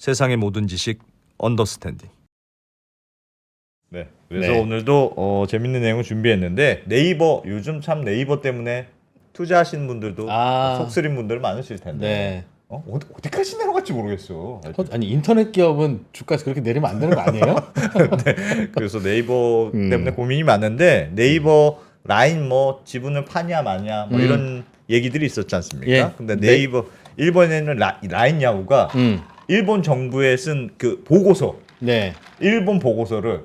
세상의 모든 지식 언더스탠딩. 네, 그래서 네. 오늘도 재밌는 내용을 준비했는데 네이버 요즘 참 네이버 때문에 투자하시는 분들도 속쓰린 분들 많으실 텐데 네. 어디까지 내려갈지 모르겠어. 아니 인터넷 기업은 주가 그렇게 내리면 안 되는 거 아니에요? 네, 그래서 네이버 때문에 고민이 많은데 네이버 라인 뭐 지분을 파냐 마냐 뭐 이런 얘기들이 있었지 않습니까? 예. 근데 네이버 일본에는 라인 야후가 일본 정부에 쓴 그 보고서, 네. 일본 보고서를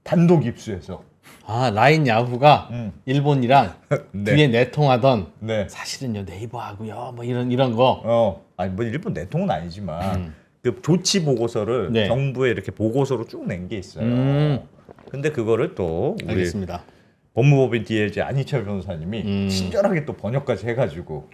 단독 입수해서 라인 야후가 일본이랑 네. 뒤에 내통하던 네. 사실은요 네이버하고요 뭐 이런 거. 아니 뭐 일본 내통은 아니지만 그 조치 보고서를 네. 정부에 이렇게 보고서로 쭉 낸 게 있어요. 근데 그거를 또 우리 알겠습니다. 법무법인 DLG 안희철 변호사님이 친절하게 또 번역까지 해가지고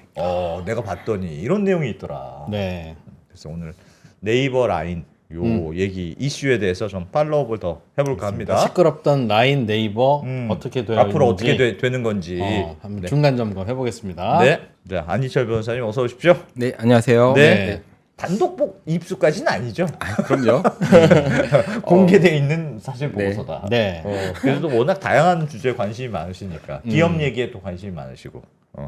내가 봤더니 이런 내용이 있더라. 네. 그래서 오늘 네이버 라인 요 얘기 이슈에 대해서 좀 팔로우업을 더 해볼까 합니다. 시끄럽던 라인 네이버 어떻게 되어 앞으로 있는지 어떻게 되는 건지 한번 네. 중간 점검 해보겠습니다. 네. 자, 안희철 변호사님 어서 오십시오. 네, 안녕하세요. 네. 단독 입수까지는 아니죠. 그럼요. 공개돼 있는 사실 보고서다. 네. 그래도 워낙 다양한 주제에 관심이 많으시니까 기업 얘기에 또 관심이 많으시고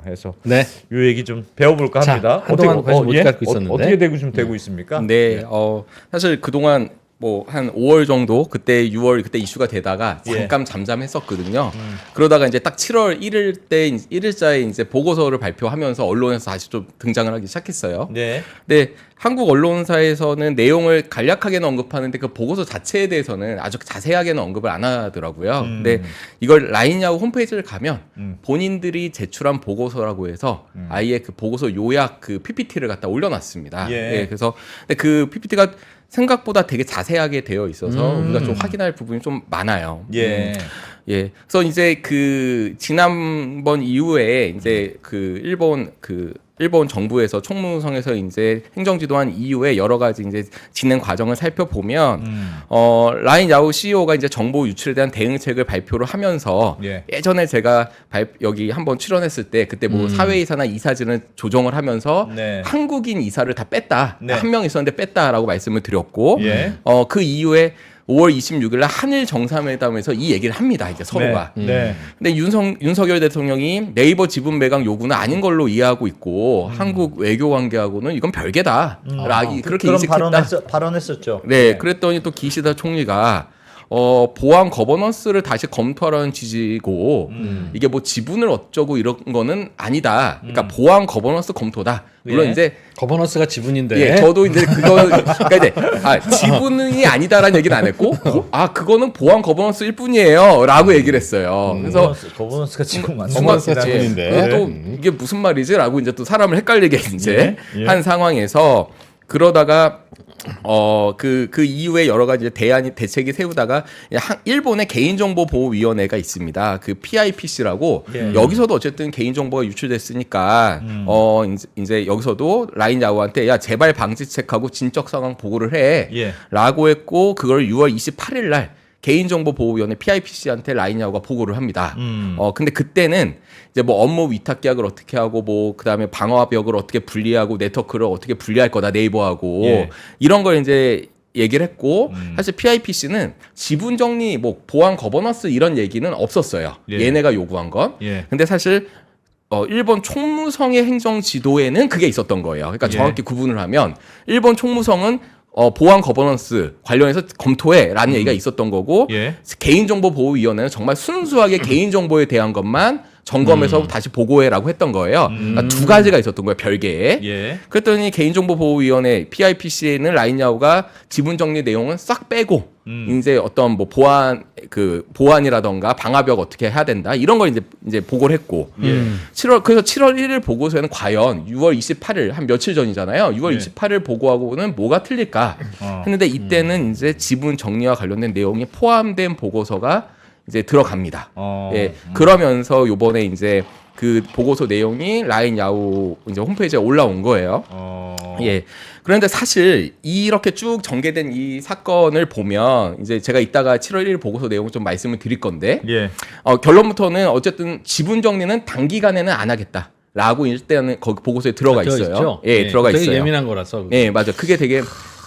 해서 네. 요 얘기 좀 배워볼까 자, 합니다. 한동안 관심 못 갖고 있었는데. 어떻게 되고 있습니까? 네, 사실 그동안 뭐 한 5월 정도 그때 6월 그때 이슈가 되다가 잠깐 잠잠했었거든요. 그러다가 이제 딱 7월 1일자에 이제 보고서를 발표하면서 언론에서 다시 좀 등장을 하기 시작했어요. 네. 근데 한국 언론사에서는 내용을 간략하게는 언급하는데 그 보고서 자체에 대해서는 아주 자세하게는 언급을 안 하더라고요. 근데 이걸 라인야후 홈페이지를 가면 본인들이 제출한 보고서라고 해서 아예 그 보고서 요약 그 PPT를 갖다 올려놨습니다. 예. 그래서 근데 그 PPT가 생각보다 되게 자세하게 되어 있어서 우리가 좀 확인할 부분이 좀 많아요. 예. 예. 그래서 이제 그 지난번 이후에 이제 그 일본 정부에서 총무성에서 이제 행정지도한 이후에 여러 가지 이제 진행 과정을 살펴보면 라인 야후 CEO가 이제 정보 유출에 대한 대응책을 발표를 하면서 예전에 제가 여기 한번 출연했을 때 그때 뭐 사회이사나 이사진을 조정을 하면서 네. 한국인 이사를 다 뺐다. 네. 한 명 있었는데 뺐다라고 말씀을 드렸고 예. 그 이후에 5월 26일 날 한일 정상회담에서 이 얘기를 합니다. 이제 서로가. 네. 근데 윤석열 대통령이 네이버 지분 매각 요구는 아닌 걸로 이해하고 있고 한국 외교 관계하고는 이건 별개다. 그렇게 그런 인식했다. 발언했었죠. 네, 그랬더니 또 기시다 총리가 보안 거버넌스를 다시 검토하라는 취지고 이게 뭐 지분을 어쩌고 이런 거는 아니다. 그러니까 보안 거버넌스 검토다. 물론 예. 이제 거버넌스가 지분인데. 예, 저도 이제 그러니까 이제 지분이 아니다라는 얘기는 안 했고, 그거는 보안 거버넌스일 뿐이에요,라고 얘기를 했어요. 그래서 거버넌스가 지금 맞는 거버넌스가 것 같긴 한데. 지분인데. 또 이게 무슨 말이지라고 이제 또 사람을 헷갈리게 이제 한 상황에서 그러다가 그 이후에 여러 가지 대책이 세우다가 일본의 개인정보보호위원회가 있습니다. 그 PIPC라고 여기서도 어쨌든 개인정보가 유출됐으니까 이제 여기서도 라인 야후한테 야 제발 방지책하고 진척 상황 보고를 해라고 했고 그걸 6월 28일 날 개인정보보호위원회 PIPC한테 라인 야후가 보고를 합니다. 근데 그때는 이제 뭐 업무 위탁 계약을 어떻게 하고 뭐 그다음에 방화벽을 어떻게 분리하고 네트워크를 어떻게 분리할 거다 네이버하고 이런 걸 이제 얘기를 했고 사실 PIPC는 지분 정리 뭐 보안 거버넌스 이런 얘기는 없었어요. 얘네가 요구한 건. 근데 사실 일본 총무성의 행정 지도에는 그게 있었던 거예요. 그러니까 정확히 구분을 하면 일본 총무성은 보안 거버넌스 관련해서 검토해라는 얘기가 있었던 거고 개인정보보호위원회는 정말 순수하게 개인정보에 대한 것만 점검해서 다시 보고해라고 했던 거예요. 그러니까 두 가지가 있었던 거예요, 별개에. 그랬더니 개인정보보호위원회 PIPC에는 라인 야후가 지분 정리 내용은 싹 빼고 이제 어떤 뭐 보안이라던가 방화벽 어떻게 해야 된다 이런 걸 이제 보고를 했고 그래서 7월 1일 보고서에는 과연 6월 28일 한 며칠 전이잖아요. 6월 28일 보고하고는 뭐가 틀릴까 했는데 이때는 이제 지분 정리와 관련된 내용이 포함된 보고서가 이제 들어갑니다. 그러면서 요번에 이제 그 보고서 내용이 라인 야후 이제 홈페이지에 올라온 거예요. 그런데 사실 이렇게 쭉 전개된 이 사건을 보면 이제 제가 이따가 7월 1일 보고서 내용을 좀 말씀을 드릴 건데 결론부터는 어쨌든 지분 정리는 단기간에는 안 하겠다라고 일단은 거기 보고서에 들어가 있어요. 있죠? 들어가 되게 있어요. 예민한 거라서. 맞아. 그게 되게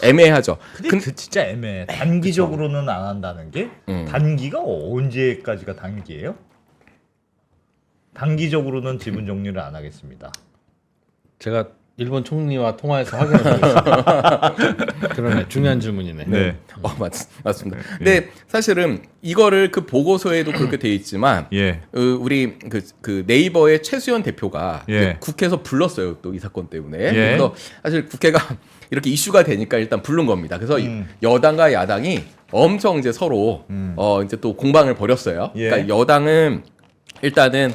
애매하죠. 근데 그 진짜 애매해. 단기적으로는 안 한다는 게 단기가 언제까지가 단기예요? 단기적으로는 지분 정리를 안 하겠습니다. 제가 일본 총리와 통화해서 확인해보겠습니다. 그러네, 중요한 질문이네. 네. 맞습니다. 근데 사실은 이거를 그 보고서에도 그렇게 돼 있지만 예. 우리 그 네이버의 최수연 대표가 예. 국회에서 불렀어요. 또 이 사건 때문에. 예. 그래서 사실 국회가 이렇게 이슈가 되니까 일단 부른 겁니다. 그래서 여당과 야당이 엄청 이제 서로 이제 또 공방을 벌였어요. 예. 그러니까 여당은 일단은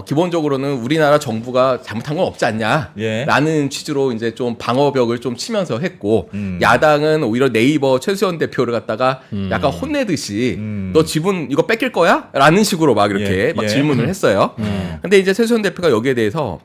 기본적으로는 우리나라 정부가 잘못한 건 없지 않냐라는 예. 취지로 이제 좀 방어벽을 좀 치면서 했고 야당은 오히려 네이버 최수연 대표를 갖다가 약간 혼내듯이 너 지분 이거 뺏길 거야? 라는 식으로 막 이렇게 예. 막 예. 질문을 했어요. 근데 이제 최수연 대표가 여기에 대해서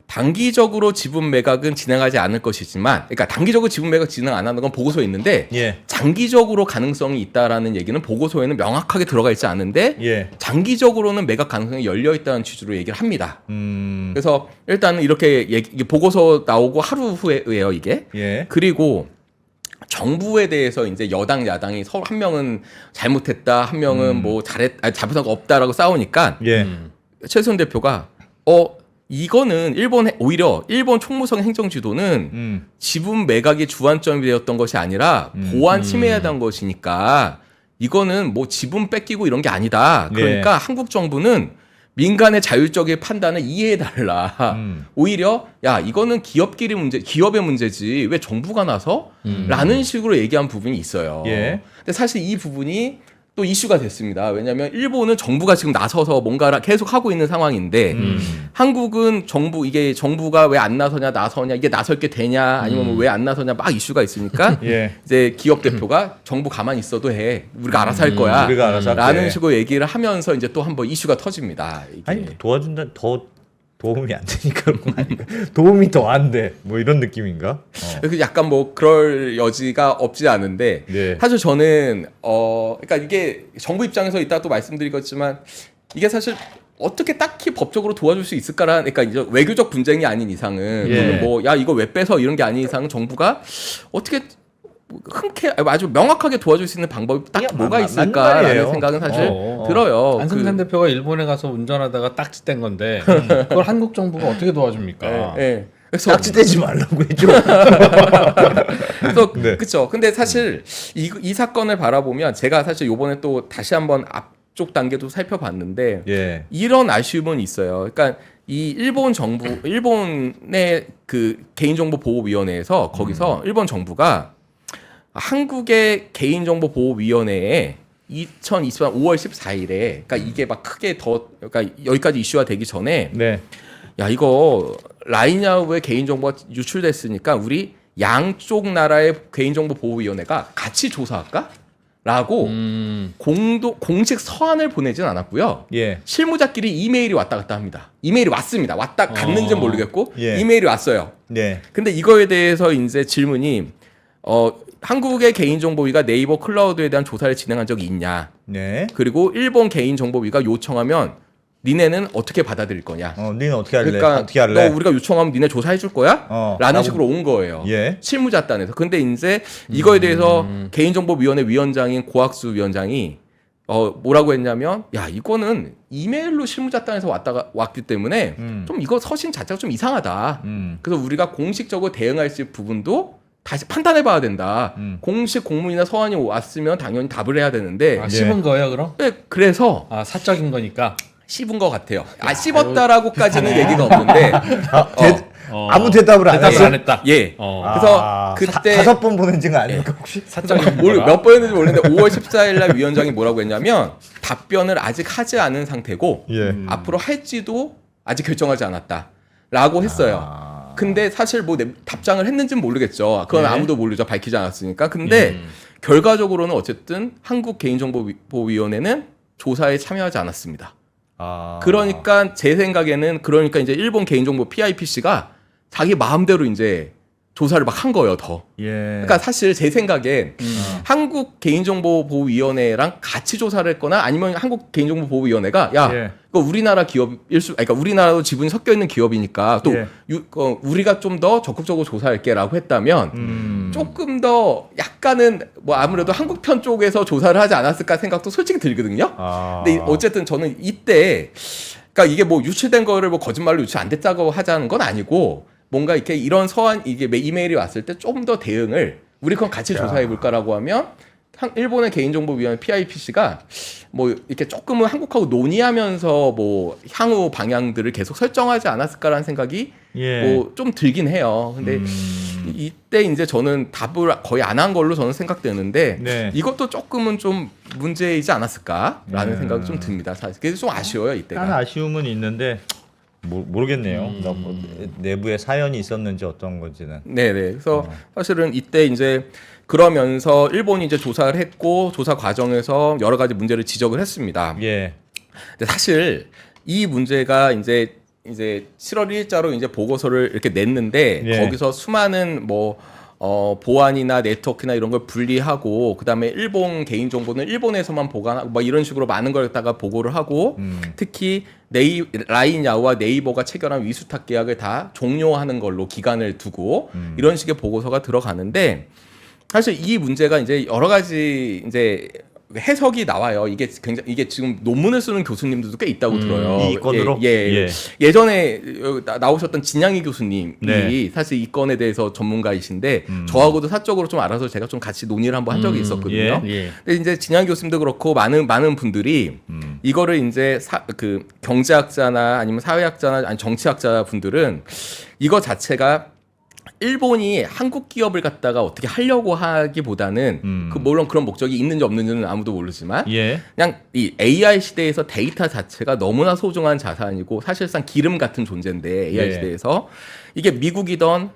단기적으로 지분 매각은 진행하지 않을 것이지만, 그러니까 단기적으로 지분 매각 진행 안 하는 건 보고서에 있는데, 예. 장기적으로 가능성이 있다라는 얘기는 보고서에는 명확하게 들어가 있지 않은데, 예. 장기적으로는 매각 가능성이 열려 있다는 취지로 얘기를 합니다. 음. 그래서 일단은 이렇게 이게 보고서 나오고 하루 후에예요 이게. 예. 그리고 정부에 대해서 이제 여당 야당이 서로 한 명은 잘못했다, 한 명은 뭐 잘못한 거 없다라고 싸우니까 예. 최수원 대표가 이거는 오히려 일본 총무성 행정지도는 지분 매각이 주안점이 되었던 것이 아니라 보안 침해에 대한 것이니까 이거는 뭐 지분 뺏기고 이런 게 아니다. 그러니까 예. 한국 정부는 민간의 자율적인 판단을 이해해달라. 오히려 야 이거는 기업의 문제지 왜 정부가 나서? 라는 식으로 얘기한 부분이 있어요. 예. 근데 사실 이 부분이 또 이슈가 됐습니다. 왜냐하면 일본은 정부가 지금 나서서 뭔가를 계속 하고 있는 상황인데 한국은 정부가 왜 안 나서냐 이게 나설 게 되냐 아니면 왜 안 나서냐 막 이슈가 있으니까 예. 이제 기업 대표가 정부 가만히 있어도 해 우리가 알아서 할 거야 우리가 알아서 할게. 라는 식으로 얘기를 하면서 이제 또 한번 이슈가 터집니다. 이게. 아니 도와준다 더 도움이 안 되니까 그런 거 아닌가? 도움이 더 안 돼. 뭐 이런 느낌인가? 그래서 약간 뭐 그럴 여지가 없지 않은데 네. 사실 저는 그러니까 이게 정부 입장에서 이따 또 말씀드리겠지만 이게 사실 어떻게 딱히 법적으로 도와줄 수 있을까라는 그러니까 이제 외교적 분쟁이 아닌 이상은 예. 뭐 야 이거 왜 빼서 이런 게 아닌 이상은 정부가 어떻게 아주 명확하게 도와줄 수 있는 방법이 딱 뭐가 맞는 있을까라는 말이에요. 생각은 사실 어. 들어요. 안승찬 대표가 일본에 가서 운전하다가 딱지뗀 건데 그걸 한국 정부가 어떻게 도와줍니까? 그래서 딱지떼지 말라고 해줘. 그래서 네. 그렇죠. 근데 사실 이 사건을 바라보면 제가 사실 요번에 또 다시 한번 앞쪽 단계도 살펴봤는데 예. 이런 아쉬움은 있어요. 그러니까 이 일본 정부, 일본의 그 개인정보보호위원회에서 거기서 일본 정부가 한국의 개인정보보호위원회에 2020년 5월 14일에 그러니까 이게 막 크게 그러니까 여기까지 이슈가 되기 전에 네. 야 이거 라인야후의 개인정보가 유출됐으니까 우리 양쪽 나라의 개인정보보호위원회가 같이 조사할까? 라고 공식 서한을 보내진 않았고요. 예. 실무자끼리 이메일이 왔다 갔다 합니다. 이메일이 왔습니다. 갔는지는 모르겠고 예. 이메일이 왔어요. 네. 근데 이거에 대해서 이제 질문이 한국의 개인정보위가 네이버 클라우드에 대한 조사를 진행한 적이 있냐? 네. 그리고 일본 개인정보위가 요청하면 니네는 어떻게 받아들일 거냐? 니는 어떻게 할래? 그러니까 어떻게 할래? 너 우리가 요청하면 니네 조사해 줄 거야? 라는 식으로 온 거예요. 예. 실무자단에서. 근데 이제 이거에 대해서 개인정보위원회 위원장인 고학수 위원장이 뭐라고 했냐면 야 이거는 이메일로 실무자단에서 왔기 때문에 좀 이거 서신 자체가 좀 이상하다. 그래서 우리가 공식적으로 대응할 수 있는 부분도 다시 판단해 봐야 된다. 공식 공문이나 서한이 왔으면 당연히 답을 해야 되는데 씹은 거예요, 그럼? 네, 그래서 사적인 거니까. 씹은 것 같아요. 씹었다라고까지는 얘기가 없는데 아무 대답을 안 대답을 했어. 안 했다. 예. 그래서 그때 5번 보낸지는 아닙니까 혹시? 사적인 거라. 몇 번했는지 모르겠는데 5월 14일 날 위원장이 뭐라고 했냐면 답변을 아직 하지 않은 상태고 예. 앞으로 할지도 아직 결정하지 않았다라고 했어요. 근데 사실 뭐 답장을 했는지는 모르겠죠. 그건 예. 아무도 모르죠. 밝히지 않았으니까. 근데 결과적으로는 어쨌든 한국개인정보위원회는 조사에 참여하지 않았습니다. 그러니까 제 생각에는 그러니까 이제 일본 개인정보 PIPC가 자기 마음대로 이제 조사를 막 한 거예요, 더. 예. 그러니까 사실 제 생각엔 한국 개인정보보호위원회랑 같이 조사를 했거나 아니면 한국 개인정보보호위원회가 야, 예. 이거 우리나라 기업일 수, 그러니까 우리나라도 지분이 섞여 있는 기업이니까 또 예. 우리가 좀 더 적극적으로 조사할게라고 했다면 조금 더 약간은 뭐 아무래도 한국 편 쪽에서 조사를 하지 않았을까 생각도 솔직히 들거든요. 아. 근데 어쨌든 저는 이때 그러니까 이게 뭐 유출된 거를 뭐 거짓말로 유출 안 됐다고 하자는 건 아니고 뭔가 이렇게 이런 서한 이게 이메일이 왔을 때 좀 더 대응을 우리 건 같이 조사해 볼까라고 하면 일본의 개인정보위원회 PIPC가 뭐 이렇게 조금은 한국하고 논의하면서 뭐 향후 방향들을 계속 설정하지 않았을까라는 생각이 예. 뭐 좀 들긴 해요. 근데 이때 이제 저는 답을 거의 안 한 걸로 저는 생각되는데 네. 이것도 조금은 좀 문제이지 않았을까라는 네. 생각이 좀 듭니다. 사실 그래서 좀 아쉬워요 약간 이때가. 아쉬움은 있는데 모르겠네요. 뭐 내부에 사연이 있었는지 어떤 건지는. 네네. 그래서 사실은 이때 이제 그러면서 일본이 이제 조사를 했고 조사 과정에서 여러 가지 문제를 지적을 했습니다. 예. 근데 사실 이 문제가 이제 7월 1일자로 이제 보고서를 이렇게 냈는데 예. 거기서 수많은 뭐 보안이나 네트워크나 이런 걸 분리하고 그다음에 일본 개인 정보는 일본에서만 보관하고 뭐 이런 식으로 많은 걸 갖다가 보고를 하고 특히 라인 야후와 네이버가 체결한 위수탁 계약을 다 종료하는 걸로 기간을 두고 이런 식의 보고서가 들어가는데 사실 이 문제가 이제 여러 가지 이제 해석이 나와요. 이게 굉장히 이게 지금 논문을 쓰는 교수님들도 꽤 있다고 들어요. 이 건으로? 예. 예전에 나오셨던 진양희 교수님이 네. 사실 이 건에 대해서 전문가이신데 저하고도 사적으로 좀 알아서 제가 좀 같이 논의를 한번 한 적이 있었거든요. 예. 근데 이제 진양희 교수님도 그렇고 많은 분들이 이거를 이제 그 경제학자나 아니면 사회학자나 아니 정치학자 분들은 이거 자체가 일본이 한국 기업을 갖다가 어떻게 하려고 하기보다는 그 물론 그런 목적이 있는지 없는지는 아무도 모르지만 예. 그냥 이 AI 시대에서 데이터 자체가 너무나 소중한 자산이고 사실상 기름 같은 존재인데 AI 예. 시대에서 이게 미국이던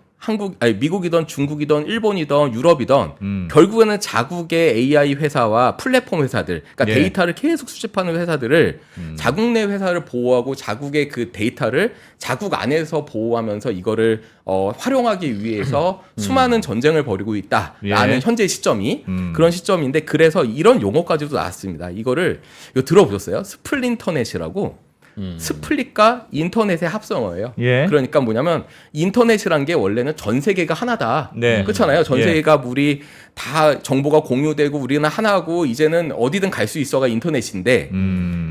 미국이던 중국이던 일본이던 유럽이던 결국에는 자국의 AI 회사와 플랫폼 회사들, 그러니까 예. 데이터를 계속 수집하는 회사들을 자국 내 회사를 보호하고 자국의 그 데이터를 자국 안에서 보호하면서 이거를 활용하기 위해서 수많은 전쟁을 벌이고 있다라는 예. 현재 시점이 그런 시점인데 그래서 이런 용어까지도 나왔습니다. 이거 들어보셨어요? 스플린터넷이라고. 스플릿과 인터넷의 합성어예요. 예. 그러니까 뭐냐면 인터넷이란 게 원래는 전 세계가 하나다. 네. 그렇잖아요. 전 예. 세계가 우리 다 정보가 공유되고 우리는 하나고 이제는 어디든 갈 수 있어가 인터넷인데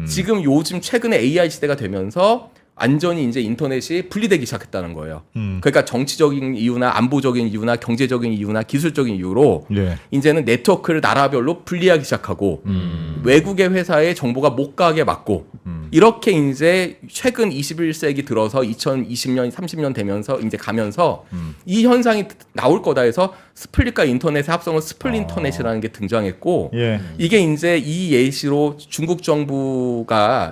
지금 요즘 최근에 AI 시대가 되면서 완전히 이제 인터넷이 분리되기 시작했다는 거예요. 그러니까 정치적인 이유나 안보적인 이유나 경제적인 이유나 기술적인 이유로 예. 이제는 네트워크를 나라별로 분리하기 시작하고 외국의 회사의 정보가 못 가게 막고 이렇게 이제 최근 21세기 들어서 2020년, 30년 되면서 이제 가면서 이 현상이 나올 거다 해서 스플릿과 인터넷의 합성은 스플린터넷이라는 게 등장했고 예. 이게 이제 이 예시로 중국 정부가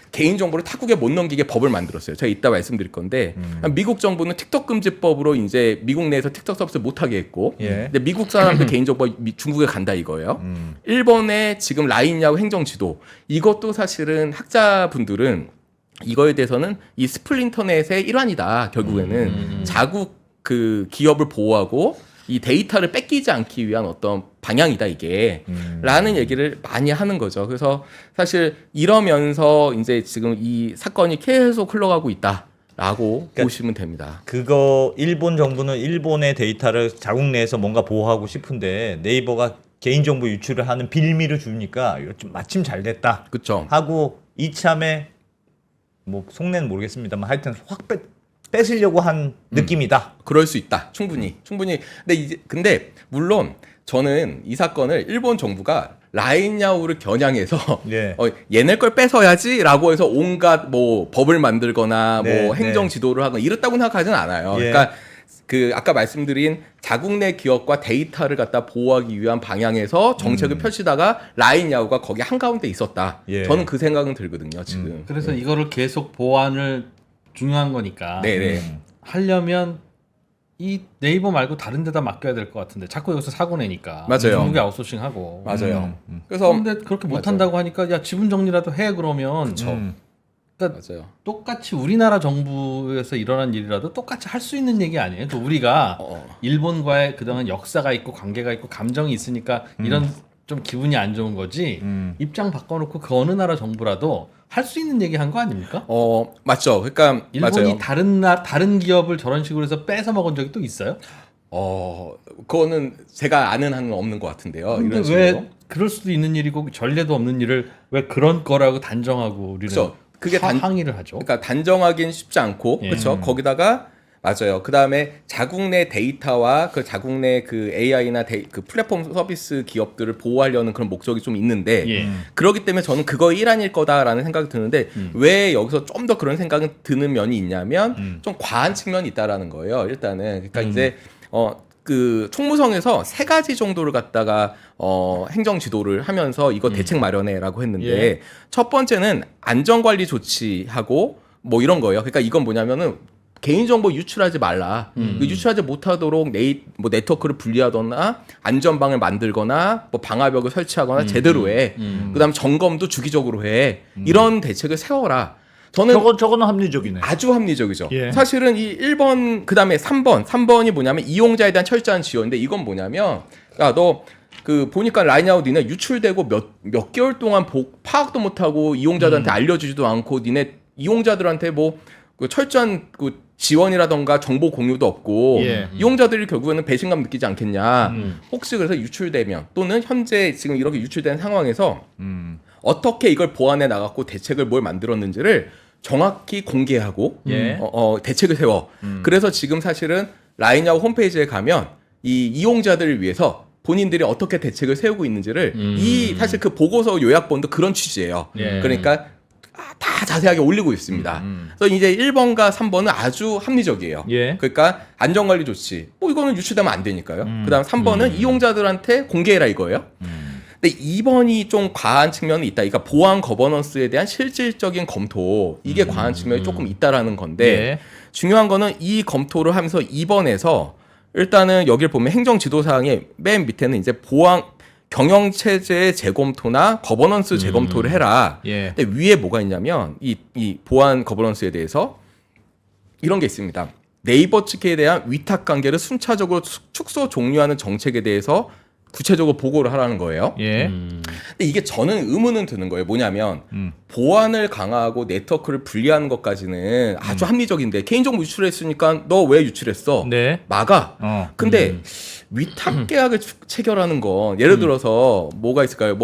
개인 정보를 타국에 못 넘기게 법을 만들었어요. 제가 이따 말씀드릴 건데 미국 정부는 틱톡 금지법으로 이제 미국 내에서 틱톡 서비스 못 하게 했고, 예. 근데 미국 사람들 개인 정보 중국에 간다 이거예요. 일본의 지금 라인 야후 행정 지도 이것도 사실은 학자분들은 이거에 대해서는 이 스플린터넷의 일환이다. 결국에는 자국 그 기업을 보호하고 이 데이터를 뺏기지 않기 위한 어떤 방향이다 이게 라는 얘기를 많이 하는 거죠. 그래서 사실 이러면서 이제 지금 이 사건이 계속 흘러가고 있다라고 보시면 됩니다. 그거 일본 정부는 일본의 데이터를 자국 내에서 뭔가 보호하고 싶은데 네이버가 개인정보 유출을 하는 빌미를 주니까 이거 좀 마침 잘 됐다 그렇죠. 하고 이참에 뭐 속내는 모르겠습니다만 하여튼 확 뺏으려고 한 느낌이다. 그럴 수 있다. 충분히. 근데 물론 저는 이 사건을 일본 정부가 라인 야후를 겨냥해서 예. 얘네 걸 뺏어야지라고 해서 온갖 뭐 법을 만들거나 네, 뭐 행정 네. 지도를 하거나 이렇다고 생각하지는 않아요. 예. 그러니까 그 아까 말씀드린 자국 내 기업과 데이터를 갖다 보호하기 위한 방향에서 정책을 펼치다가 라인 야후가 거기 한가운데 있었다. 예. 저는 그 생각은 들거든요. 지금. 그래서 이거를 계속 보완을 중요한 거니까 네네. 하려면 이 네이버 말고 다른 데다 맡겨야 될 것 같은데 자꾸 여기서 사고 내니까 맞아요. 중국에 아웃소싱하고 맞아요. 그래서 그런데 그렇게 못한다고 하니까 야 지분 정리라도 해 그러면 그러니까 맞아요. 똑같이 우리나라 정부에서 일어난 일이라도 똑같이 할 수 있는 얘기 아니에요. 또 우리가 일본과의 그동안 역사가 있고 관계가 있고 감정이 있으니까 이런 좀 기분이 안 좋은 거지. 입장 바꿔놓고 그 어느 나라 정부라도 할 수 있는 얘기 한 거 아닙니까? 맞죠. 그러니까 일본이 맞아요. 다른 기업을 저런 식으로 해서 뺏어 먹은 적이 또 있어요? 그거는 제가 아는 한은 없는 것 같은데요. 근데 이런 식으로. 왜 그럴 수도 있는 일이고 전례도 없는 일을 왜 그런 거라고 단정하고 우리는 그쵸. 그게 항의를 하죠? 그러니까 단정하기는 쉽지 않고 예. 그렇죠. 거기다가 맞아요. 그 다음에 자국 내 데이터와 그 자국 내 그 AI나 그 플랫폼 서비스 기업들을 보호하려는 그런 목적이 좀 있는데 예. 그렇기 때문에 저는 그거 일환일 거다라는 생각이 드는데 왜 여기서 좀 더 그런 생각이 드는 면이 있냐면 좀 과한 측면이 있다라는 거예요. 일단은 그러니까 이제 그 총무성에서 3가지 정도를 갖다가 행정 지도를 하면서 이거 대책 마련해라고 했는데 예. 첫 번째는 안전관리 조치하고 뭐 이런 거예요. 그러니까 이건 뭐냐면은 개인정보 유출하지 말라. 그 유출하지 못하도록 뭐 네트워크를 분리하거나 안전방을 만들거나 뭐 방화벽을 설치하거나 제대로 해. 그다음 점검도 주기적으로 해. 이런 대책을 세워라. 저는 저거는 합리적이네. 아주 합리적이죠. 예. 사실은 이 1번 그다음에 3번이 뭐냐면 이용자에 대한 철저한 지원인데 이건 뭐냐면 야 너 그 보니까 라인아웃 니네 유출되고 몇 개월 동안 파악도 못하고 이용자들한테 알려주지도 않고 니네 이용자들한테 뭐 그 철저한 그 지원이라던가 정보 공유도 없고 예. 이용자들이 결국에는 배신감 느끼지 않겠냐. 혹시 그래서 유출되면 또는 현재 지금 이렇게 유출된 상황에서 어떻게 이걸 보완해 나갔고 대책을 뭘 만들었는지를 정확히 공개하고 예. 대책을 세워. 그래서 지금 사실은 라인아웃 홈페이지에 가면 이 이용자들을 위해서 본인들이 어떻게 대책을 세우고 있는지를 이 사실 그 보고서 요약본도 그런 취지예요. 예. 그러니까 다 자세하게 올리고 있습니다. 그래서 이제 1번과 3번은 아주 합리적이에요. 예. 그러니까 안전관리 조치. 뭐 이거는 유출되면 안 되니까요. 그다음 3번은 이용자들한테 공개해라 이거예요. 근데 2번이 좀 과한 측면이 있다. 그러니까 보안 거버넌스에 대한 실질적인 검토. 이게 과한 측면이 조금 있다라는 건데 예. 중요한 거는 이 검토를 하면서 2번에서 일단은 여기를 보면 행정 지도 사항의 맨 밑에는 이제 보안 경영 체제의 재검토나 거버넌스 재검토를 해라. 예. 근데 위에 뭐가 있냐면 이 보안 거버넌스에 대해서 이런 게 있습니다. 네이버 측에 대한 위탁 관계를 순차적으로 축소 종료하는 정책에 대해서 구체적으로 보고를 하라는 거예요. 예. 근데 이게 저는 의문은 드는 거예요. 뭐냐면 보안을 강화하고 네트워크를 분리하는 것까지는 아주 합리적인데 개인정보 유출했으니까 너 왜 유출했어? 네. 막아. 근데 위탁 계약을 체결하는 건 예를 들어서 뭐가 있을까요?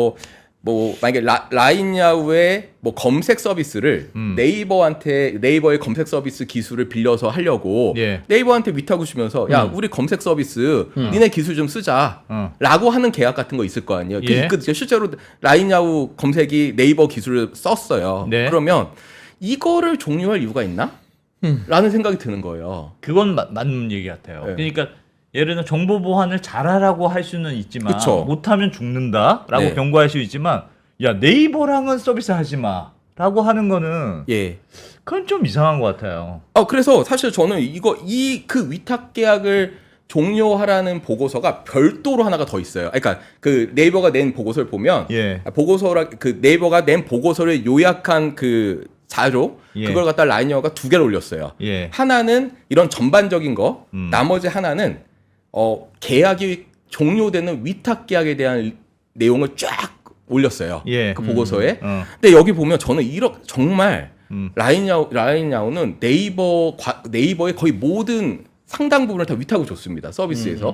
뭐 만약에 라인야후의 뭐 검색 서비스를 네이버의 검색 서비스 기술을 빌려서 하려고 예. 네이버한테 위탁을 주면서 야 우리 검색 서비스 니네 기술 좀 쓰자라고 하는 계약 같은 거 있을 거 아니에요. 예. 실제로 라인야후 검색이 네이버 기술을 썼어요. 네. 그러면 이거를 종료할 이유가 있나? 라는 생각이 드는 거예요. 그건 맞는 얘기 같아요. 네. 그러니까 예를 들어 정보 보안을 잘하라고 할 수는 있지만 그쵸. 못하면 죽는다라고 네. 경고할 수 있지만 야 네이버랑은 서비스 하지 마라고 하는 거는 예. 그건 좀 이상한 것 같아요. 그래서 사실 저는 그 위탁 계약을 종료하라는 보고서가 별도로 하나가 더 있어요. 그러니까 그 네이버가 낸 보고서를 보면 예. 그 네이버가 낸 보고서를 요약한 그 자료 예. 그걸 갖다 라인이어가 2개를 올렸어요. 예. 하나는 이런 전반적인 거, 나머지 하나는 계약이 종료되는 위탁 계약에 대한 내용을 쫙 올렸어요. 예. 그 보고서에. 어. 근데 여기 보면 저는 정말 라인야후는 네이버의 거의 모든 상당 부분을 다 위탁을 줬습니다. 서비스에서.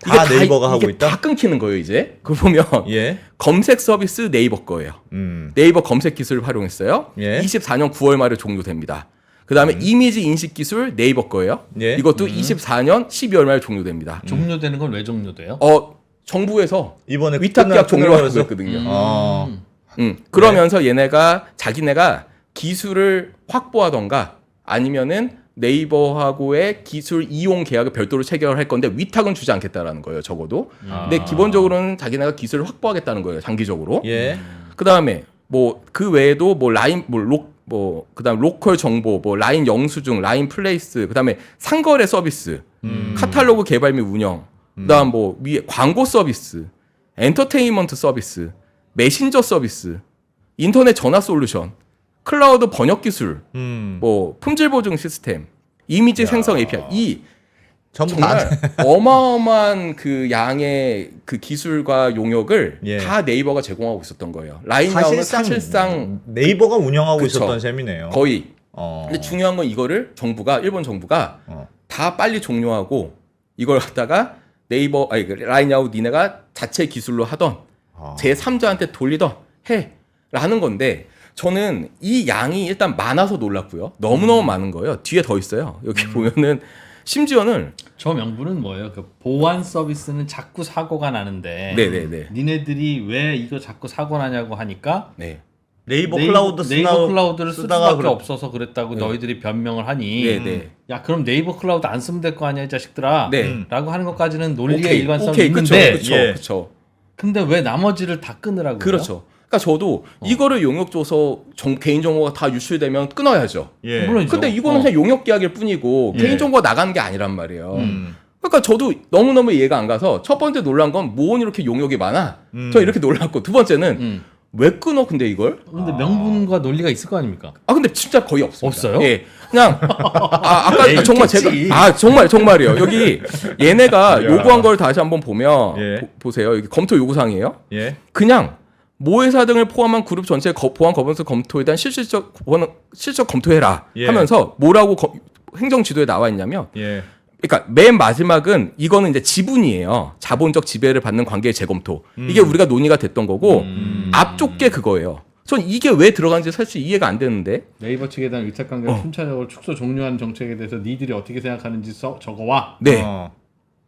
다 네이버가 하고 이게 있다. 다 끊기는 거예요, 이제. 그걸 보면 예. 검색 서비스 네이버 거예요. 네이버 검색 기술을 활용했어요. 예. 24년 9월 말에 종료됩니다. 그다음에 이미지 인식 기술 네이버 거예요. 예. 이것도 24년 12월 말에 종료됩니다. 종료되는 건 왜 종료돼요? 정부에서 이번에 위탁 계약 종료하고 끝나면서? 있거든요. 그러면서 자기네가 기술을 확보하던가 아니면은 네이버하고의 기술 이용 계약을 별도로 체결할 건데 위탁은 주지 않겠다라는 거예요, 적어도. 근데 기본적으로는 자기네가 기술을 확보하겠다는 거예요, 장기적으로. 예. 그다음에 뭐 그 외에도 뭐 라인 그다음 로컬 정보, 뭐 라인 영수증, 라인 플레이스, 그다음에 상거래 서비스, 카탈로그 개발 및 운영, 그다음 뭐 위에 광고 서비스, 엔터테인먼트 서비스, 메신저 서비스, 인터넷 전화 솔루션, 클라우드 번역 기술, 음. 뭐 품질 보증 시스템, 이미지 생성 API 이 전부 다 정말 어마어마한 그 양의 그 기술과 용역을 예. 다 네이버가 제공하고 있었던 거예요. 라인나우는 사실상 네이버가 운영하고 그쵸. 있었던 셈이네요. 거의. 어. 근데 중요한 건 이거를 일본 정부가 어. 다 빨리 종료하고 이걸 갖다가 네이버 아니 라인나우 니네가 자체 기술로 하던 제3자한테 돌리던 해라는 건데 저는 이 양이 일단 많아서 놀랐고요. 너무너무 많은 거예요. 뒤에 더 있어요. 여기 보면은 심지어는 저 명분은 뭐예요? 그 보안 서비스는 자꾸 사고가 나는데 네네네. 니네들이 왜 이거 자꾸 사고 나냐고 하니까 네. 네이버 클라우드 네이버 클라우드를 쓸 쓰다가 수밖에 그래. 없어서 그랬다고 너희들이 변명을 하니 네네. 야 그럼 네이버 클라우드 안 쓰면 될 거 아니야 이 자식들아 네. 라고 하는 것까지는 논리의 오케이, 일관성이 오케이, 있는데 그쵸, 예. 그쵸. 근데 왜 나머지를 다 끊으라고 그렇죠. 그러니까 저도 이거를 용역 줘서 개인 정보가 다 유출되면 끊어야죠. 예. 물론이죠. 근데 이거는 그냥 용역 계약일 뿐이고 예. 개인 정보가 나가는 게 아니란 말이에요. 음. 그러니까 저도 너무너무 이해가 안 가서 첫 번째 놀란 건 뭐 이렇게 용역이 많아? 저 이렇게 놀랐고 두 번째는 왜 끊어 근데 이걸? 근데 명분과 논리가 있을 거 아닙니까? 아 근데 진짜 거의 없습니다. 없어요? 예. 그냥 아까 에이, 정말 있겠지. 제가 정말이에요. 여기 얘네가 야. 요구한 걸 다시 한번 보면 예. 보세요. 여기 검토 요구사항이에요. 예. 그냥 모회사 등을 포함한 그룹 전체 보안 거버넌스 검토에 대한 실질적 검토해라 예. 하면서 뭐라고 행정 지도에 나와 있냐면 예. 그러니까 맨 마지막은 이거는 이제 지분이에요. 자본적 지배를 받는 관계의 재검토. 이게 우리가 논의가 됐던 거고 앞쪽 게 그거예요. 전 이게 왜 들어간지 사실 이해가 안 되는데. 네이버 측에 대한 위탁 관계를 순차적으로 축소 종료하는 정책에 대해서 니들이 어떻게 생각하는지 적어와. 네.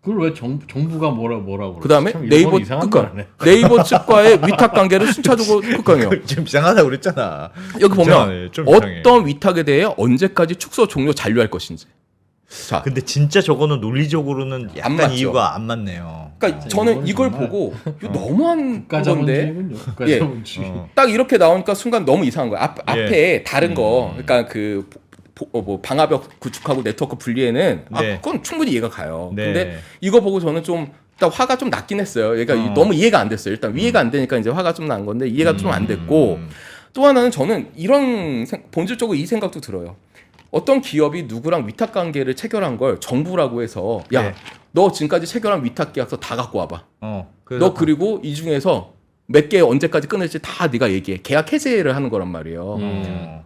그걸 왜 정부가 뭐라고? 그다음에 참 네이버 일본 이상한 끝간 거네. 네이버 측과의 위탁 관계를 순차적으로 끝간이요. 좀 이상하다고 그랬잖아. 여기 보면 이상하네, 좀 이상해. 어떤 위탁에 대해 언제까지 축소 종료 잔류할 것인지. 자, 근데 진짜 저거는 논리적으로는 안 약간 맞죠. 이유가 안 맞네요. 그러니까 저는 이건 이걸 정말 보고 이거 너무한 국가 건데 자본주의군요. 국가 예. 자본주의. 딱 이렇게 나오니까 순간 너무 이상한 거야. 앞에 다른 거, 그러니까 그 뭐 방화벽 구축하고 네트워크 분리에는 네. 그건 충분히 이해가 가요. 네. 근데 이거 보고 저는 좀 일단 화가 좀 났긴 했어요. 그러니까 너무 이해가 안 됐어요. 일단 이해가 안 되니까 이제 화가 좀 난 건데 이해가 좀 안 됐고 또 하나는 저는 이런 본질적으로 이 생각도 들어요. 어떤 기업이 누구랑 위탁 관계를 체결한 걸 정부라고 해서 야, 네. 너 지금까지 체결한 위탁 계약서 다 갖고 와봐. 그래서 너 그리고 이 중에서 몇 개 언제까지 끊을지 다 네가 얘기해. 계약 해제를 하는 거란 말이에요.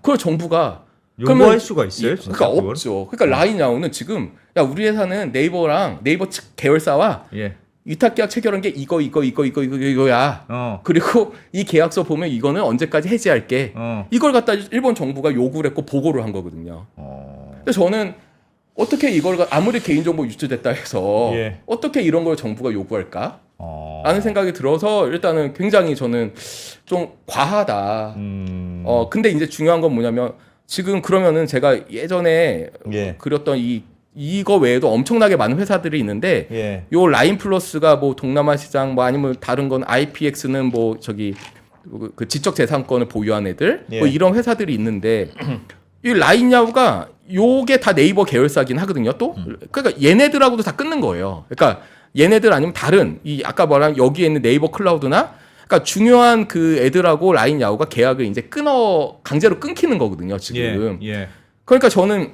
그걸 정부가 요구할 수가 있어요? 진짜 그러니까 그걸? 없죠. 그러니까 라인야오는 지금 야 우리 회사는 네이버랑 네이버 측 계열사와 예. 위탁 계약 체결한 게 이거야. 그리고 이 계약서 보면 이거는 언제까지 해지할게. 이걸 갖다 일본 정부가 요구를 했고 보고를 한 거거든요. 근데 저는 어떻게 이걸 아무리 개인정보 유출됐다 해서 예. 어떻게 이런 걸 정부가 요구할까? 라는 생각이 들어서 일단은 굉장히 저는 좀 과하다. 근데 이제 중요한 건 뭐냐면 지금 그러면은 제가 예전에 예. 그렸던 이거 외에도 엄청나게 많은 회사들이 있는데 예. 요 라인 플러스가 뭐 동남아 시장 뭐 아니면 다른 건 IPX는 뭐 저기 그 지적 재산권을 보유한 애들 예. 뭐 이런 회사들이 있는데 이 라인야후가 요게 다 네이버 계열사긴 하거든요. 또 그러니까 얘네들하고도 다 끊는 거예요. 그러니까 얘네들 아니면 다른 이 아까 말한 여기에 있는 네이버 클라우드나 그러니까 중요한 그 애들하고 라인야후가 계약을 이제 강제로 끊기는 거거든요. 지금. 예. 그러니까 저는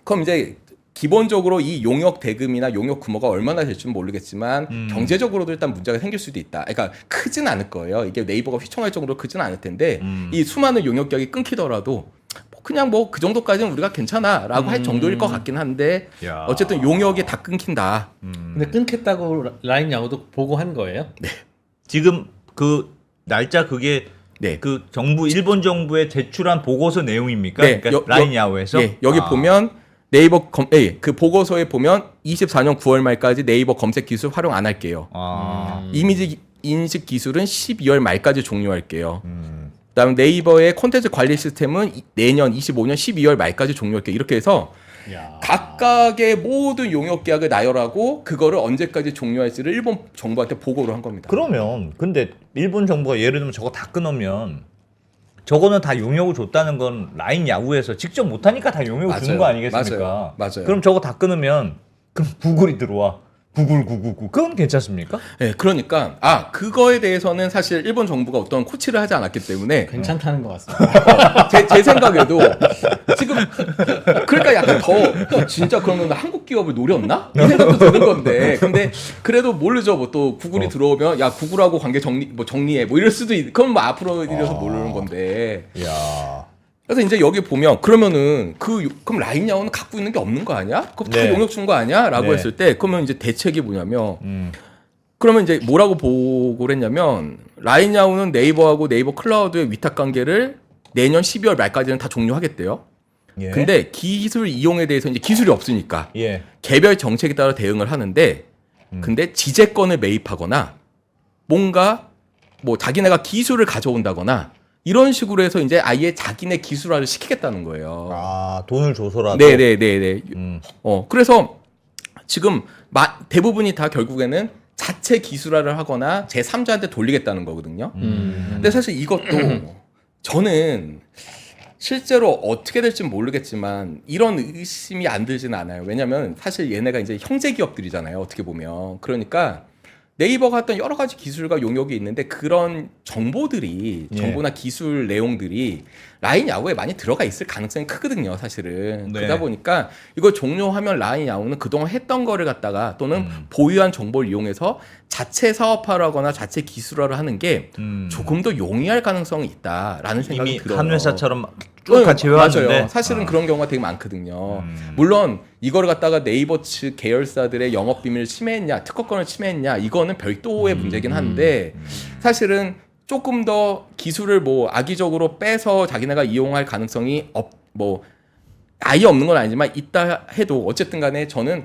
그럼 이제 기본적으로 이 용역 대금이나 용역 규모가 얼마나 될지는 모르겠지만 경제적으로도 일단 문제가 생길 수도 있다. 그러니까 크진 않을 거예요. 이게 네이버가 휘청할 정도로 크진 않을 텐데 이 수많은 용역 계약이 끊기더라도 그냥 뭐 그 정도까지는 우리가 괜찮아라고 할 정도일 것 같긴 한데 야. 어쨌든 용역이 다 끊긴다. 근데 끊겠다고 라인 야후도 보고한 거예요? 지금 그 날짜 그게 네. 그 정부 일본 정부에 제출한 보고서 내용입니까? 네. 그러니까 라인야후에서 예, 여기 보면 네이버 그 보고서에 보면 24년 9월 말까지 네이버 검색 기술 활용 안 할게요. 이미지 인식 기술은 12월 말까지 종료할게요. 그다음 네이버의 콘텐츠 관리 시스템은 내년 25년 12월 말까지 종료할게요. 이렇게 해서 야. 각각의 모든 용역 계약을 나열하고 그거를 언제까지 종료할지를 일본 정부한테 보고를 한 겁니다. 그러면 근데 일본 정부가 예를 들면 저거 다 끊으면 저거는 다 용역을 줬다는 건 라인 야후에서 직접 못하니까 다 용역을 주는 거 아니겠습니까? 맞아요. 그럼 저거 다 끊으면 그럼 구글이 들어와. 구글 999 그건 괜찮습니까? 네, 그러니까 그거에 대해서는 사실 일본 정부가 어떤 코치를 하지 않았기 때문에 괜찮다는 것 같습니다. 제 생각에도 지금 그러니까 약간 더 진짜 그러면 한국 기업을 노렸나? 이 생각도 드는 건데 근데 그래도 모르죠. 뭐 또 구글이 들어오면 야 구글하고 관계 정리해 뭐 이럴 수도 그건 뭐 앞으로 이래서 모르는 건데. 야. 그래서 이제 여기 보면 그러면은 그럼 라인 야오는 갖고 있는 게 없는 거 아니야? 그럼 다 네. 용역 준 거 아니야?라고 네. 했을 때 그러면 이제 대책이 뭐냐면 그러면 이제 뭐라고 보고를 했냐면 라인 야오는 네이버하고 네이버 클라우드의 위탁 관계를 내년 12월 말까지는 다 종료하겠대요. 예. 근데 기술 이용에 대해서 이제 기술이 없으니까 예. 개별 정책에 따라 대응을 하는데 근데 지재권을 매입하거나 뭔가 뭐 자기네가 기술을 가져온다거나 이런 식으로 해서 이제 아예 자기네 기술화를 시키겠다는 거예요. 아, 돈을 줘서라도. 네네네네. 그래서 지금 대부분이 다 결국에는 자체 기술화를 하거나 제3자한테 돌리겠다는 거거든요. 근데 사실 이것도 저는 실제로 어떻게 될지는 모르겠지만 이런 의심이 안 들지는 않아요. 왜냐면 사실 얘네가 이제 형제 기업들이잖아요. 어떻게 보면. 그러니까 네이버가 했던 여러 가지 기술과 용역이 있는데 그런 정보들이 예. 정보나 기술 내용들이 라인 야후에 많이 들어가 있을 가능성이 크거든요, 사실은. 네. 그러다 보니까 이걸 종료하면 라인 야후는 그동안 했던 거를 갖다가 또는 보유한 정보를 이용해서 자체 사업화를 하거나 자체 기술화를 하는 게 조금 더 용이할 가능성이 있다라는 생각이 이미 들어요. 한 회사처럼 쭉 같이 해왔는데 맞아요. 사실은 그런 경우가 되게 많거든요. 물론 이거를 갖다가 네이버 측 계열사들의 영업 비밀을 침해했냐, 특허권을 침해했냐, 이거는 별도의 문제긴 한데 사실은 조금 더 기술을 뭐 악의적으로 빼서 자기네가 이용할 가능성이 아예 없는 건 아니지만 있다 해도 어쨌든 간에 저는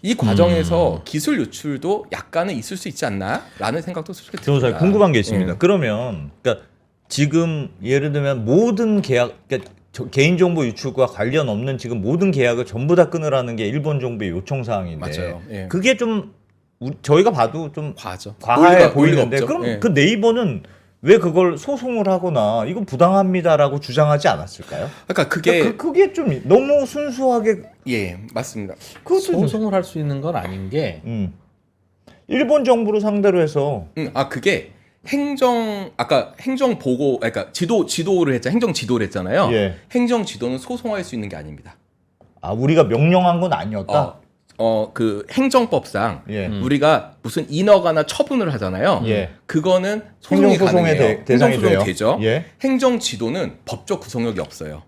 이 과정에서 기술 유출도 약간은 있을 수 있지 않나라는 생각도 솔직히 듭니다. 변호사님 궁금한 게 있습니다. 예. 그러면 그러니까 지금 예를 들면 모든 계약 그러니까 개인정보 유출과 관련 없는 지금 모든 계약을 전부 다 끊으라는 게 일본 정부의 요청 사항인데 맞아요. 예. 그게 좀 저희가 봐도 좀 과하죠. 과해 논리가 보이는데 없죠. 그럼 예. 그 네이버는 왜 그걸 소송을 하거나 이건 부당합니다라고 주장하지 않았을까요? 그러니까 그게 그게 좀 너무 순수하게 예 맞습니다. 그것도 좀 소송을 할 수 있는 건 아닌 게 일본 정부를 상대로 해서 그게 아까 행정 보고 그러니까 지도를 했잖아요. 행정 지도를 했잖아요. 예. 행정 지도는 소송할 수 있는 게 아닙니다. 아 우리가 명령한 건 아니었다. 그 행정법상 예. 우리가 무슨 인허가나 처분을 하잖아요. 예. 그거는 소송이 행정소송의 가능해요. 대상이 행정소송이 돼요? 되죠. 예. 행정 지도는 법적 구속력이 없어요.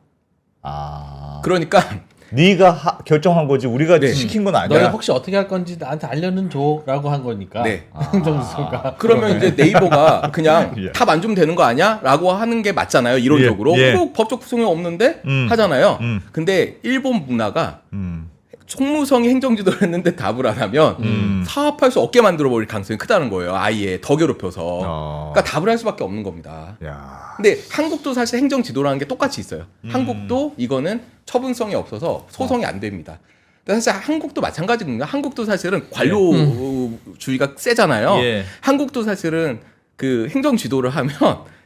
아 그러니까 네가 결정한 거지 우리가 네. 시킨 건 너희 아니야. 혹시 어떻게 할 건지 나한테 알려는 줘라고 한 거니까. 네. 행정수가. 그러면 이제 네이버가 그냥 예. 다 만주면 되는 거 아니야? 라고 하는 게 맞잖아요. 이론적으로. 예. 그리고 법적 구속력 없는데 하잖아요. 근데 일본 문화가 총무성이 행정지도를 했는데 답을 안 하면 사업할 수 없게 만들어 버릴 가능성이 크다는 거예요. 아예 더 괴롭혀서. 그러니까 답을 할 수밖에 없는 겁니다. 야. 근데 한국도 사실 행정지도라는 게 똑같이 있어요. 한국도 이거는 처분성이 없어서 소송이 안 됩니다. 근데 사실 한국도 마찬가지거든요. 한국도 사실은 관료주의가 세잖아요. 예. 한국도 사실은 그 행정지도를 하면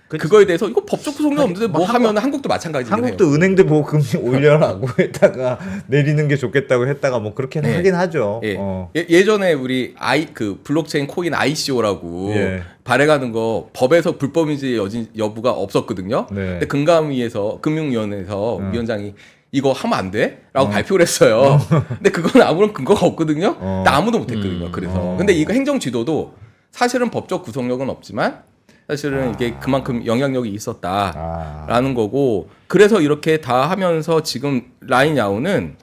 그거에 대해서 이거 법적 구속력 없는데 뭐 하면 한국도 마찬가지긴 해요. 한국도 은행들 보고 금리 올려라고 했다가 내리는 게 좋겠다고 했다가 뭐 그렇게는 네. 하긴 하죠. 예. 예전에 우리 그 블록체인 코인 ICO라고 예. 발행하는 거 법에서 불법인지 여부가 없었거든요. 네. 근데 금융위원회에서 위원장이 이거 하면 안 돼? 라고 발표를 했어요. 근데 그건 아무런 근거가 없거든요. 근데 아무도 못했거든요. 그래서. 근데 이거 행정지도도 사실은 법적 구속력은 없지만 사실은 이게 그만큼 영향력이 있었다라는 거고 그래서 이렇게 다 하면서 지금 라인 야후는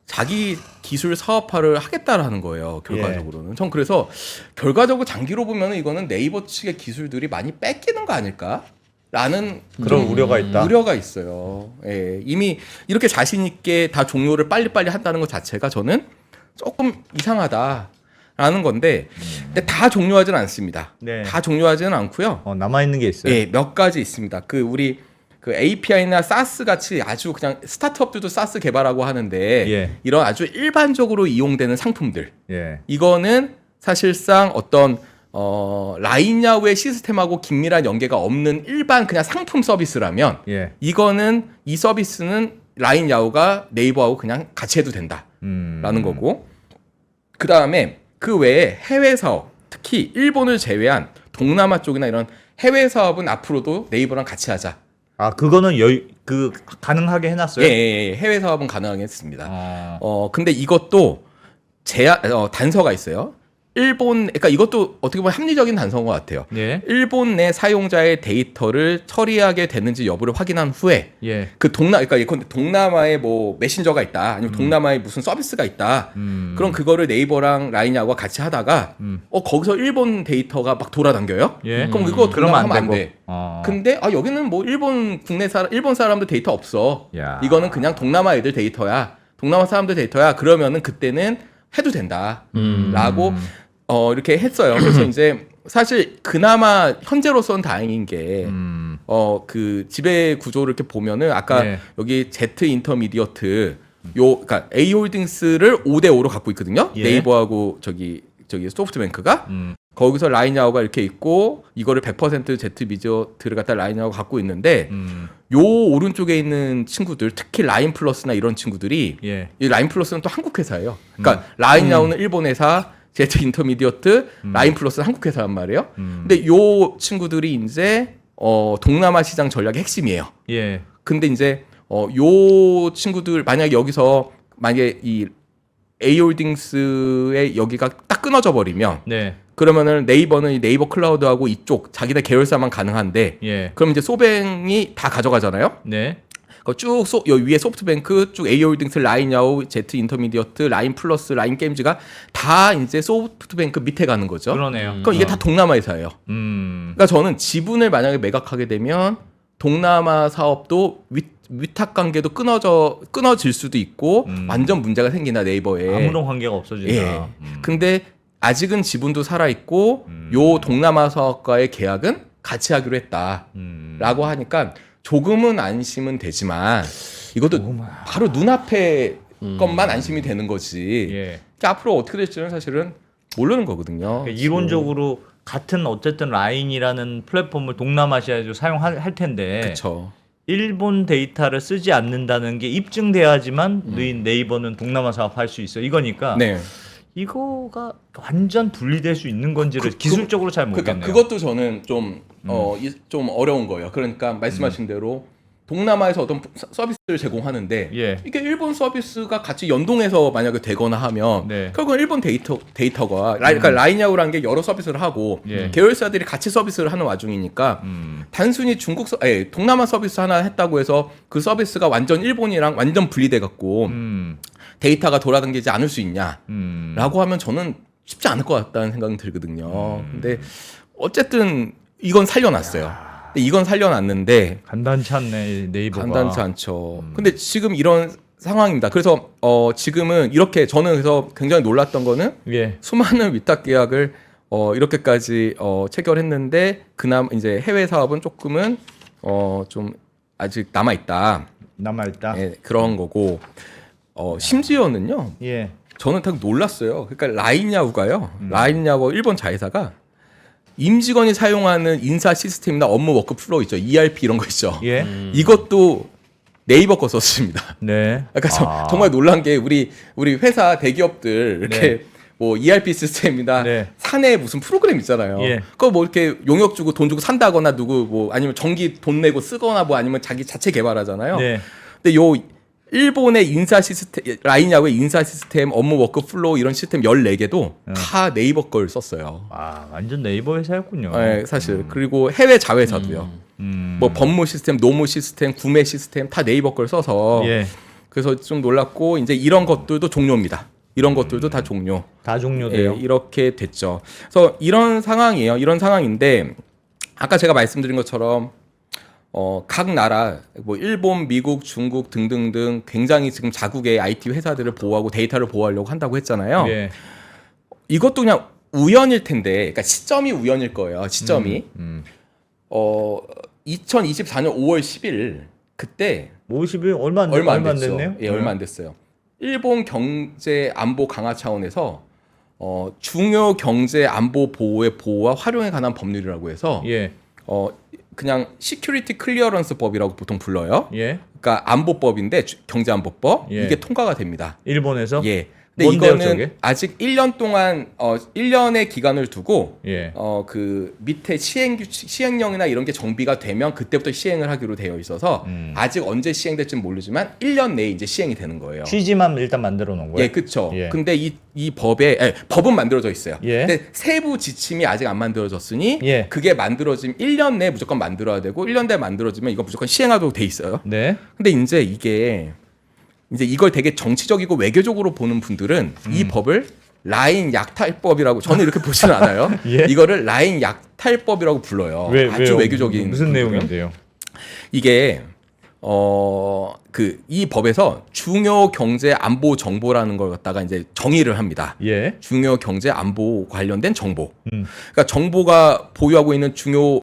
자기 기술 사업화를 하겠다라는 거예요. 결과적으로는. 전 그래서 결과적으로 장기로 보면 이거는 네이버 측의 기술들이 많이 뺏기는 거 아닐까라는 그런 우려가 있다. 우려가 있어요. 예, 이미 이렇게 자신 있게 다 종료를 빨리빨리 한다는 것 자체가 저는 조금 이상하다. 라는 건데 근데 다 종료하지는 않습니다. 네. 다 종료하지는 않고요. 남아 있는 게 있어요. 예, 몇 가지 있습니다. 우리 API나 SaaS 같이 아주 그냥 스타트업들도 SaaS 개발하고 하는데 예. 이런 아주 일반적으로 이용되는 상품들. 예. 이거는 사실상 어떤 라인 야후의 시스템하고 긴밀한 연계가 없는 일반 그냥 상품 서비스라면 예. 이거는 이 서비스는 라인 야후가 네이버하고 그냥 같이 해도 된다라는 거고 그 다음에 그 외에 해외 사업, 특히 일본을 제외한 동남아 쪽이나 이런 해외 사업은 앞으로도 네이버랑 같이 하자. 아 그거는 가능하게 해놨어요. 예, 해외 사업은 가능하게 했습니다. 아. 근데 이것도 단서가 있어요. 그러니까 이것도 어떻게 보면 합리적인 단서인 것 같아요. 예. 일본 내 사용자의 데이터를 처리하게 되는지 여부를 확인한 후에 예. 그러니까 예컨대 동남아에 뭐 메신저가 있다, 아니면 동남아에 무슨 서비스가 있다. 그럼 그거를 네이버랑 라인하고 같이 하다가 거기서 일본 데이터가 막 돌아다녀요. 예. 그럼 그거 그러면 동남아 하면 안 되고. 돼. 아. 근데 여기는 뭐 일본 사람들 데이터 없어. 야. 이거는 그냥 동남아 애들 데이터야. 동남아 사람들 데이터야. 그러면은 그때는 해도 된다. 라고 이렇게 했어요. 그래서 이제 사실 그나마 현재로서는 다행인 게 그 지배 구조를 이렇게 보면은 아까 네. 여기 Z 인터미디어트 그러니까 A 홀딩스를 5대 5로 갖고 있거든요. 예. 네이버하고 저기 소프트뱅크가 거기서 라인야오가 이렇게 있고 이거를 100% Z 미디어트를 갖다 라인야오 갖고 있는데 요 오른쪽에 있는 친구들 특히 라인 플러스나 이런 친구들이 예. 이 라인 플러스는 또 한국 회사예요. 그러니까 라인야오는 일본 회사, Z 인터미디어트, 라인 플러스는 한국 회사란 말이에요. 근데 요 친구들이 이제 동남아 시장 전략의 핵심이에요. 예. 근데 이제 요 친구들 만약에 이 A홀딩스의 여기가 딱 끊어져 버리면 네. 그러면은 네이버는 이 네이버 클라우드하고 이쪽 자기네 계열사만 가능한데 예. 그럼 이제 소뱅이 다 가져가잖아요. 네. 쭉 여기 위에 소프트뱅크 쭉 A홀딩스, 라인야오, Z 인터미디어트, 라인 플러스, 라인 게임즈가 다 이제 소프트뱅크 밑에 가는 거죠. 그러네요. 그럼 이게 다 동남아 회사예요. 그러니까 저는 지분을 만약에 매각하게 되면 동남아 사업도 위탁 관계도 끊어질 수도 있고 완전 문제가 생긴다 네이버에. 아무런 관계가 없어진다. 예. 근데 아직은 지분도 살아 있고 요 동남아 사업과의 계약은 같이 하기로 했다라고 하니까 조금은 안심은 되지만 이것도 바로 눈앞에 것만 안심이 되는 거지. 예. 앞으로 어떻게 될지는 사실은 모르는 거거든요. 그러니까 이론적으로 같은 어쨌든 라인이라는 플랫폼을 동남아시아에도 사용할 텐데 그렇죠. 일본 데이터를 쓰지 않는다는 게 입증돼야지만 네이버는 동남아 사업할 수 있어. 이거니까 네. 이거가 완전 분리될 수 있는 건지를 기술적으로 잘 모르겠네요. 그러니까 그것도 저는 좀 어려운 거예요. 그러니까 말씀하신 대로 동남아에서 어떤 서비스를 제공하는데 예. 이게 일본 서비스가 같이 연동해서 만약에 되거나 하면 네. 결국은 일본 데이터가 그러니까 라인야오라는 게 여러 서비스를 하고 예. 계열사들이 같이 서비스를 하는 와중이니까 단순히 동남아 서비스 하나 했다고 해서 그 서비스가 완전 일본이랑 완전 분리돼 갖고 데이터가 돌아다니지 않을 수 있냐라고 하면 저는 쉽지 않을 것 같다는 생각이 들거든요. 근데 어쨌든 이건 살려놨어요. 이건 살려놨는데 간단치 않네 네이버가. 간단치 않죠. 근데 지금 이런 상황입니다. 그래서 지금은 이렇게 저는 그래서 굉장히 놀랐던 거는 예. 수많은 위탁 계약을 이렇게까지 체결했는데 그나마 이제 해외 사업은 조금은 좀 아직 남아 있다. 남아있다. 예, 그런 거고 심지어는요. 예. 저는 딱 놀랐어요. 그러니까 라인야후가요. 라인야후 일본 자회사가 임직원이 사용하는 인사 시스템이나 업무 워크플로우 있죠. ERP 이런 거 있죠. 예. 이것도 네이버 거 썼습니다. 네. 그러니까 정말 놀란 게 우리 회사 대기업들 이렇게 네. 뭐 ERP 시스템이나 네. 사내 무슨 프로그램 있잖아요. 예. 그거 뭐 이렇게 용역 주고 돈 주고 산다거나 누구 뭐 아니면 전기 돈 내고 쓰거나 뭐 아니면 자기 자체 개발하잖아요. 네. 근데 요 일본의 인사 시스템 라인야후의 인사 시스템 업무 워크플로우 이런 시스템 14개도 다 네이버 걸 썼어요. 아 완전 네이버 회사였군요. 네, 사실 그리고 해외 자회사도요. 뭐 법무 시스템, 노무 시스템, 구매 시스템 다 네이버 걸 써서 예. 그래서 좀 놀랐고 이제 이런 것들도 종료입니다. 이런 것들도 다 종료. 다 종료돼요. 예, 이렇게 됐죠. 그래서 이런 상황이에요. 이런 상황인데 아까 제가 말씀드린 것처럼 각 나라 뭐 일본, 미국, 중국 등등등 굉장히 지금 자국의 IT 회사들을 보호하고 데이터를 보호하려고 한다고 했잖아요. 예. 이것도 그냥 우연일 텐데, 그러니까 시점이 우연일 거예요. 시점이 2024년 5월 10일 그때 50일 얼마 안 됐죠. 됐네요. 예, 얼마 안 됐어요. 일본 경제 안보 강화 차원에서 중요 경제 안보 보호의 보호와 활용에 관한 법률이라고 해서 예. 그냥 시큐리티 클리어런스 법이라고 보통 불러요. 예. 그러니까 안보법인데 경제 안보법 예. 이게 통과가 됩니다. 일본에서 예. 근데 뭔데요, 이거는 저게? 아직 1년 동안 1년의 기간을 두고 예. 그 밑에 시행령이나 이런 게 정비가 되면 그때부터 시행을 하기로 되어 있어서 아직 언제 시행될지는 모르지만 1년 내에 이제 시행이 되는 거예요. 취지만 일단 만들어 놓은 거예요. 예, 그렇죠. 예. 근데 이 법은 만들어져 있어요. 예. 근데 세부 지침이 아직 안 만들어졌으니 예. 그게 만들어지면 1년 내에 무조건 만들어야 되고 1년 내에 만들어지면 이거 무조건 시행하도록 돼 있어요. 네. 근데 이제 이걸 되게 정치적이고 외교적으로 보는 분들은 이 법을 라인 약탈법이라고 저는 이렇게 보지는 않아요. 예? 이거를 라인 약탈법이라고 불러요. 아주 왜요? 외교적인 무슨 분들은. 내용인데요? 이게 이 법에서 중요 경제 안보 정보라는 걸 갖다가 이제 정의를 합니다. 예. 중요 경제 안보 관련된 정보. 그러니까 정보가 보유하고 있는 중요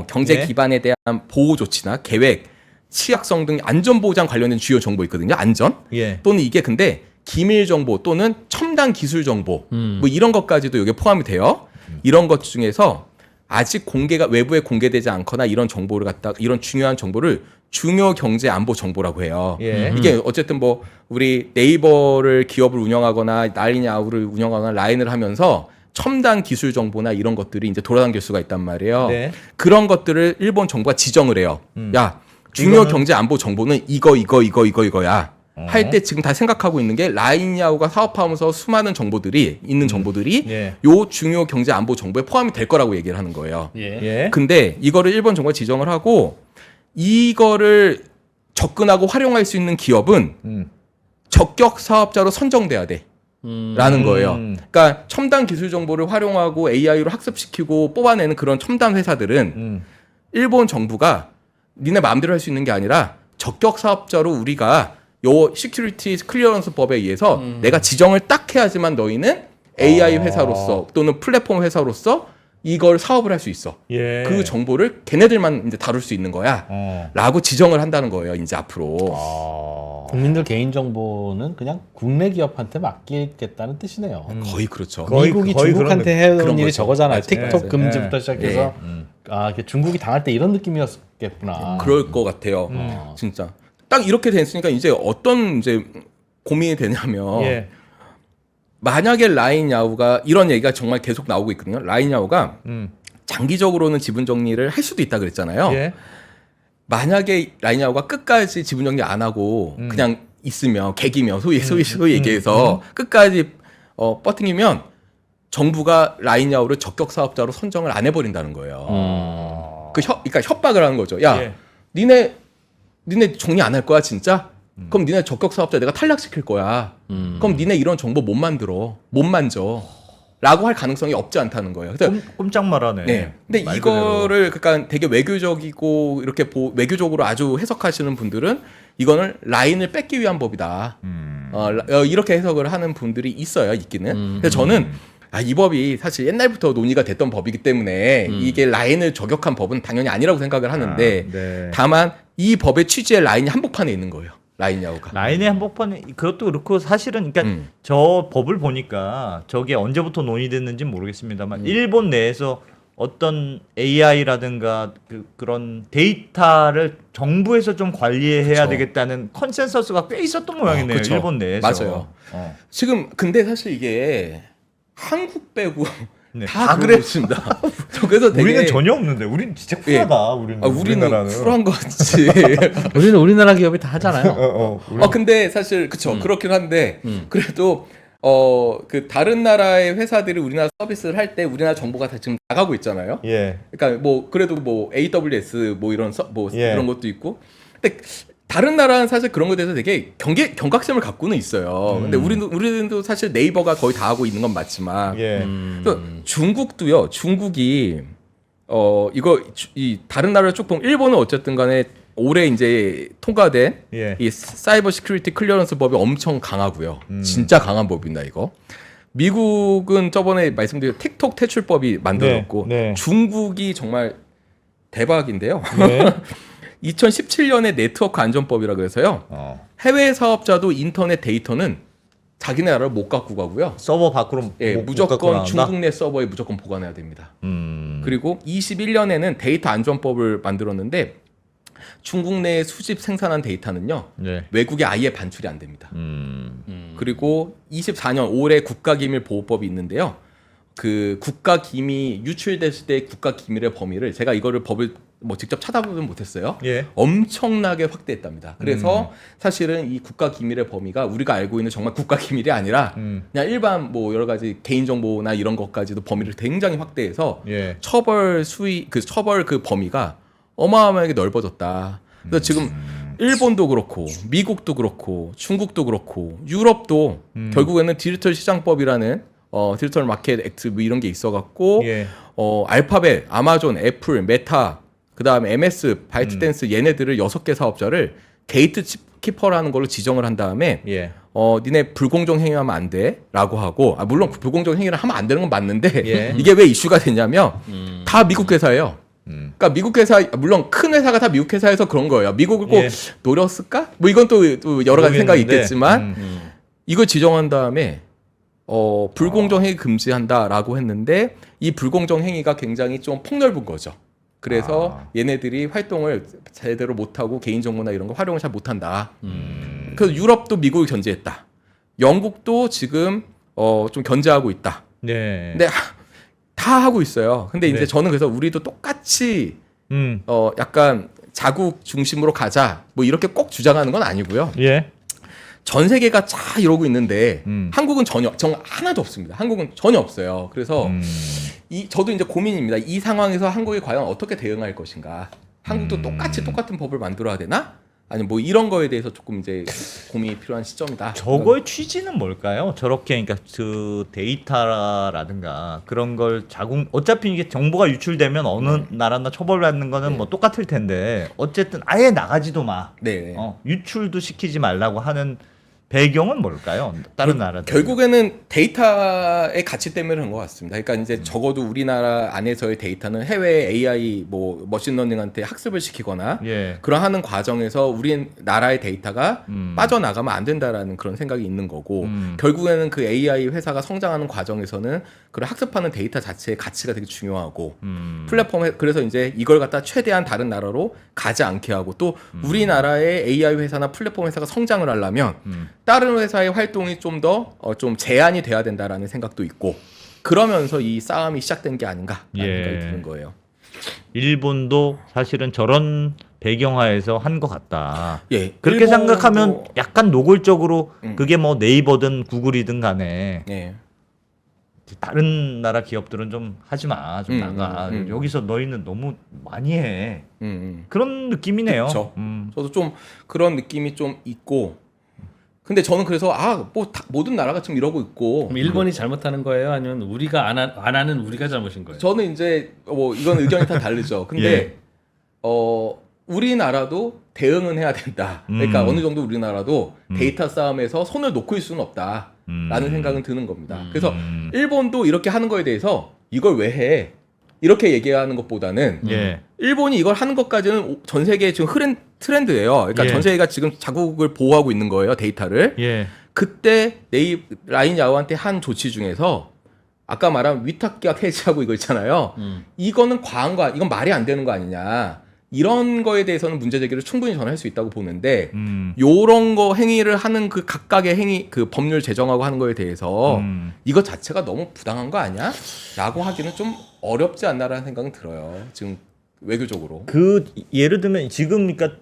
경제 네. 기반에 대한 보호 조치나 계획, 취약성 등 안전 보장 관련된 주요 정보 있거든요. 안전. 예. 또는 이게 근데 기밀 정보 또는 첨단 기술 정보 뭐 이런 것까지도 여기에 포함이 돼요. 이런 것 중에서 아직 외부에 공개되지 않거나 이런 정보를 이런 중요한 정보를 중요 경제 안보 정보라고 해요. 예. 이게 어쨌든 뭐 우리 네이버를 기업을 운영하거나 나인야후를 운영하거나 라인을 하면서 첨단 기술 정보나 이런 것들이 이제 돌아다닐 수가 있단 말이에요. 네. 그런 것들을 일본 정부가 지정을 해요. 야, 중요 이거는- 경제 안보 정보는 이거야. 할 때 지금 다 생각하고 있는 게 라인야후가 사업하면서 수많은 정보들이 예. 요 중요 경제 안보 정보에 포함이 될 거라고 얘기를 하는 거예요. 예. 예. 근데 이거를 일본 정부가 지정을 하고 이거를 접근하고 활용할 수 있는 기업은 적격 사업자로 선정돼야 돼. 라는 거예요. 그러니까 첨단 기술 정보를 활용하고 AI로 학습시키고 뽑아내는 그런 첨단 회사들은 일본 정부가 니네 마음대로 할 수 있는 게 아니라 적격 사업자로 우리가 요 시큐리티 클리어런스 법에 의해서 내가 지정을 딱 해야지만 너희는 AI 회사로서 또는 플랫폼 회사로서 이걸 사업을 할 수 있어. 예. 그 정보를 걔네들만 이제 다룰 수 있는 거야. 라고 지정을 한다는 거예요, 이제 앞으로. 국민들 개인 정보는 그냥 국내 기업한테 맡기겠다는 뜻이네요. 거의 그렇죠. 미국이 거의 중국한테 그런 해온 일이 거죠. 저거잖아요. 맞아요. 틱톡 맞아요. 금지부터 예. 시작해서 이게 중국이 당할 때 이런 느낌이었겠구나. 그럴 것 같아요. 진짜. 딱 이렇게 됐으니까 이제 어떤 이제 고민이 되냐면 예. 만약에 라인야후가 이런 얘기가 정말 계속 나오고 있거든요. 라인야후가 장기적으로는 지분 정리를 할 수도 있다 그랬잖아요. 예. 만약에 라인야후가 끝까지 지분 정리 안 하고 그냥 있으면 개기면 소위 얘기해서 끝까지 버팅이면 정부가 라인야후를 적격 사업자로 선정을 안 해버린다는 거예요. 그러니까 협박을 하는 거죠. 야, 예. 니네 정리 안 할 거야 진짜? 그럼 니네 적격 사업자 내가 탈락시킬 거야. 그럼 니네 이런 정보 못 만져. 라고 할 가능성이 없지 않다는 거예요. 그래서 꼼짝 말하네. 네. 근데 말 이거를 그러니까 되게 외교적이고 이렇게 외교적으로 아주 해석하시는 분들은 이거는 라인을 뺏기 위한 법이다. 이렇게 해석을 하는 분들이 있기는. 근데 저는 이 법이 사실 옛날부터 논의가 됐던 법이기 때문에 이게 라인을 저격한 법은 당연히 아니라고 생각을 하는데 네. 다만 이 법의 취지의 라인이 한복판에 있는 거예요. 라인야후가. 라인의 한복판에 그것도 그렇고 사실은 그러니까 저 법을 보니까 저게 언제부터 논의됐는지 모르겠습니다만 일본 내에서 어떤 AI라든가 그런 데이터를 정부에서 좀 관리해야 그쵸. 되겠다는 컨센서스가 꽤 있었던 모양이네요. 그쵸. 일본 내에서. 맞아요. 지금 근데 사실 이게 한국 빼고 네, 다 다 그러고 있습니다. 저 그래서 되게 우리는 전혀 없는데 우리는 진짜 쿨하다. 우리는 우리는 쿨한 거 같지. 우리는 우리나라 기업이 다 하잖아요. 근데 사실 그쵸 그렇긴 한데 그래도 그 다른 나라의 회사들이 우리나라 서비스를 할 때 우리나라 정보가 다 지금 나가고 있잖아요. 예. 그러니까 뭐 그래도 뭐 AWS 뭐 이런 예. 이런 것도 있고. 근데 다른 나라는 사실 그런 것에 대해서 되게 경각심을 갖고는 있어요. 근데 우리도 사실 네이버가 거의 다 하고 있는 건 맞지만. 예. 또 중국도요. 중국이 이 다른 나라를 쭉 보면 일본은 어쨌든 간에 올해 이제 통과된 예. 이 사이버 시큐리티 클리어런스 법이 엄청 강하고요. 진짜 강한 법입니다, 이거. 미국은 저번에 말씀드린 틱톡 퇴출법이 만들어졌고 네, 네. 중국이 정말 대박인데요. 네. 2017년에 네트워크 안전법이라 그래서요. 해외 사업자도 인터넷 데이터는 자기네 나라를 못 갖고 가고요. 서버 밖으로 예, 못 갖고 무조건 나온다? 중국 내 서버에 무조건 보관해야 됩니다. 그리고 21년에는 데이터 안전법을 만들었는데 중국 내에 수집 생산한 데이터는요. 네. 외국에 아예 반출이 안 됩니다. 그리고 24년 올해 국가기밀보호법이 있는데요. 그 국가기밀 유출됐을 때 국가기밀의 범위를 제가 이거를 법을 뭐 직접 찾아보면 못했어요. 예. 엄청나게 확대했답니다. 그래서 사실은 이 국가기밀의 범위가 우리가 알고 있는 정말 국가기밀이 아니라 그냥 일반 뭐 여러 가지 개인정보나 이런 것까지도 범위를 굉장히 확대해서 예. 처벌 그 범위가 어마어마하게 넓어졌다. 그래서 지금 일본도 그렇고 미국도 그렇고 중국도 그렇고 유럽도 결국에는 디지털 시장법이라는 디지털 마켓 액트 뭐 이런 게 있어갖고 예. 알파벳, 아마존, 애플, 메타, 그다음에 MS, 바이트댄스 얘네들을 6개 사업자를 게이트 키퍼라는 걸로 지정을 한 다음에 예. 니네 불공정 행위하면 안 돼라고 하고 물론 불공정 행위를 하면 안 되는 건 맞는데 예. 이게 왜 이슈가 됐냐면 다 미국 회사예요. 그러니까 미국 회사 물론 큰 회사가 다 미국 회사에서 그런 거예요. 미국을 꼭 예. 노렸을까? 뭐 이건 또 여러 가지 생각이 모르겠는데, 있겠지만 이걸 지정한 다음에 불공정 행위 금지한다라고 했는데 이 불공정 행위가 굉장히 좀 폭넓은 거죠. 그래서 얘네들이 활동을 제대로 못하고 개인정보나 이런 거 활용을 잘 못한다. 그래서 유럽도 미국을 견제했다. 영국도 지금 좀 견제하고 있다. 네. 근데 다 하고 있어요. 근데 이제 네. 저는 그래서 우리도 똑같이 음. 약간 자국 중심으로 가자 뭐 이렇게 꼭 주장하는 건 아니고요. 예. 전 세계가 다 이러고 있는데 한국은 전혀 하나도 없습니다. 한국은 전혀 없어요. 그래서 저도 이제 고민입니다. 이 상황에서 한국이 과연 어떻게 대응할 것인가? 한국도 똑같은 법을 만들어야 되나? 아니 뭐 이런 거에 대해서 조금 이제 고민이 필요한 시점이다. 저거의 취지는 뭘까요? 저렇게 그러니까 그 데이터라든가 그런 걸 어차피 이게 정보가 유출되면 어느 나라나 처벌받는 거는 뭐 똑같을 텐데 어쨌든 아예 나가지도 마. 네. 유출도 시키지 말라고 하는 배경은 뭘까요? 다른 나라들. 결국에는 데이터의 가치 때문에 그런 것 같습니다. 그러니까 이제 적어도 우리나라 안에서의 데이터는 해외 AI 뭐 머신러닝한테 학습을 시키거나 예. 그런 하는 과정에서 우리 나라의 데이터가 빠져나가면 안 된다라는 그런 생각이 있는 거고 결국에는 그 AI 회사가 성장하는 과정에서는 그런 학습하는 데이터 자체의 가치가 되게 중요하고 플랫폼에 그래서 이제 이걸 갖다 최대한 다른 나라로 가지 않게 하고 또 우리나라의 AI 회사나 플랫폼 회사가 성장을 하려면 다른 회사의 활동이 좀 더 좀 제한이 돼야 된다라는 생각도 있고 그러면서 이 싸움이 시작된 게 아닌가라는 생각이 드는 거예요. 일본도 사실은 저런 배경하에서 한 것 같다. 예, 그렇게 일본도- 생각하면 약간 노골적으로 그게 뭐 네이버든 구글이든 간에 예. 다른 나라 기업들은 좀 하지 마, 좀 나가. 여기서 너희는 너무 많이 해. 그런 느낌이네요. 그쵸. 저도 좀 그런 느낌이 좀 있고 근데 저는 그래서 뭐 모든 나라가 지금 이러고 있고 그럼 일본이 잘못하는 거예요? 아니면 우리가 안 하는 우리가 잘못인 거예요? 저는 이제 뭐 이건 의견이 다 다르죠. 근데 예. 우리나라도 대응은 해야 된다. 그러니까 어느 정도 우리나라도 데이터 싸움에서 손을 놓고 있을 수는 없다라는 생각은 드는 겁니다. 그래서 일본도 이렇게 하는 거에 대해서 이걸 왜 해? 이렇게 얘기하는 것보다는 예. 일본이 이걸 하는 것까지는 전 세계 지금 트렌드예요. 그러니까 예. 전 세계가 지금 자국을 보호하고 있는 거예요. 데이터를. 예. 그때 라인 야오한테 한 조치 중에서 아까 말한 위탁기가 폐지하고 이거 있잖아요. 이거는 과한 거, 이건 말이 안 되는 거 아니냐. 이런 거에 대해서는 문제 제기를 충분히 저는 할 수 있다고 보는데 요런 거 행위를 하는 그 각각의 행위 그 법률 제정하고 하는 거에 대해서 이거 자체가 너무 부당한 거 아니야? 라고 하기는 좀 어렵지 않나라는 생각은 들어요. 지금 외교적으로. 그 예를 들면 지금 그러니까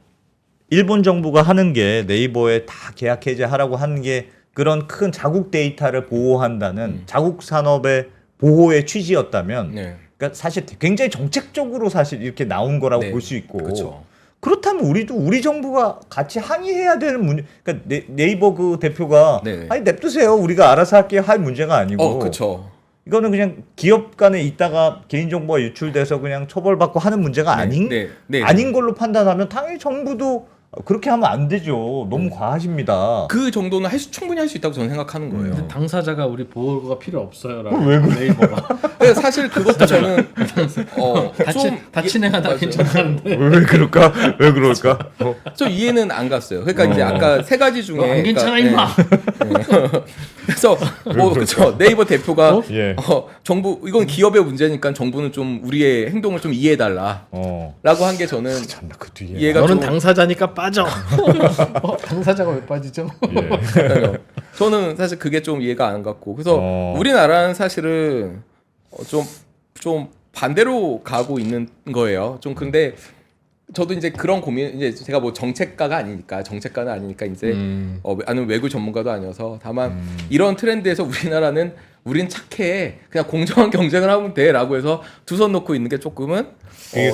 일본 정부가 하는 게 네이버에 다 계약 해제하라고 하는 게 그런 큰 자국 데이터를 보호한다는 자국 산업의 보호의 취지였다면 네. 그러니까 사실 굉장히 정책적으로 사실 이렇게 나온 거라고 네. 볼 수 있고 그렇죠. 그렇다면 우리도 우리 정부가 같이 항의해야 되는 문제. 그러니까 네이버 그 대표가 네. 아니 냅두세요. 우리가 알아서 할게요. 할 문제가 아니고. 그렇죠. 이거는 그냥 기업 간에 있다가 개인정보가 유출돼서 그냥 처벌받고 하는 문제가 아닌 네. 아닌 걸로 판단하면 당연히 정부도 그렇게 하면 안 되죠. 너무 과하십니다. 그 정도는 충분히 할 수 있다고 저는 생각하는 거예요. 근데 당사자가 우리 보호가 필요 없어요라고. 왜 그래? 네이버가 근데 사실 그것도 저는 같이 내가 괜찮다는데. 왜 그럴까? 왜 그럴까? 좀 이해는 안 갔어요. 그러니까 이제 아까 세 가지 중에 안 괜찮아 임마. 그래서 그렇죠. 네이버 대표가 예. 정부 이건 기업의 문제니까 정부는 좀 우리의 행동을 좀 이해해 달라라고 한 게 저는 참나 그 뒤에. 이해가 너는 좀 당사자니까 빠져. 당사자가 왜 빠지죠? 그러니까요. 저는 사실 그게 좀 이해가 안 갔고 그래서 우리나라는 사실은 좀 반대로 가고 있는 거예요. 좀 근데 저도 이제 그런 고민 이제 제가 뭐 정책가는 아니니까 이제 아니면 외교 전문가도 아니어서 다만 이런 트렌드에서 우린 착해 그냥 공정한 경쟁을 하면 돼라고 해서 두 손 놓고 있는 게 조금은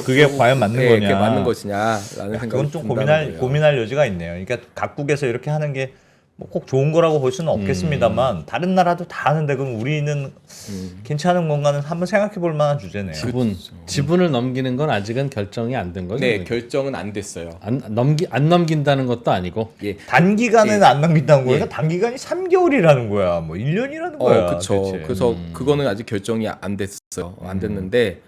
그게 과연 맞는 거냐? 그게 맞는 것이냐라는 생각이 그건 좀 든다는 거예요. 고민할 여지가 있네요. 그러니까 각국에서 이렇게 하는 게 뭐 꼭 좋은 거라고 볼 수는 없겠습니다만 다른 나라도 다 하는데 그럼 우리는 괜찮은 건가는 한번 생각해 볼 만한 주제네요. 지분을 넘기는 건 아직은 결정이 안 된 거죠. 네, 결정은 안 됐어요. 안 넘긴다는 것도 아니고. 예. 단기간은 안 넘긴다는 거예요. 예. 단기간이 3개월이라는 거야. 뭐 1년이라는 거야. 그렇죠. 대체. 그래서 그거는 아직 결정이 안 됐어요. 안 됐는데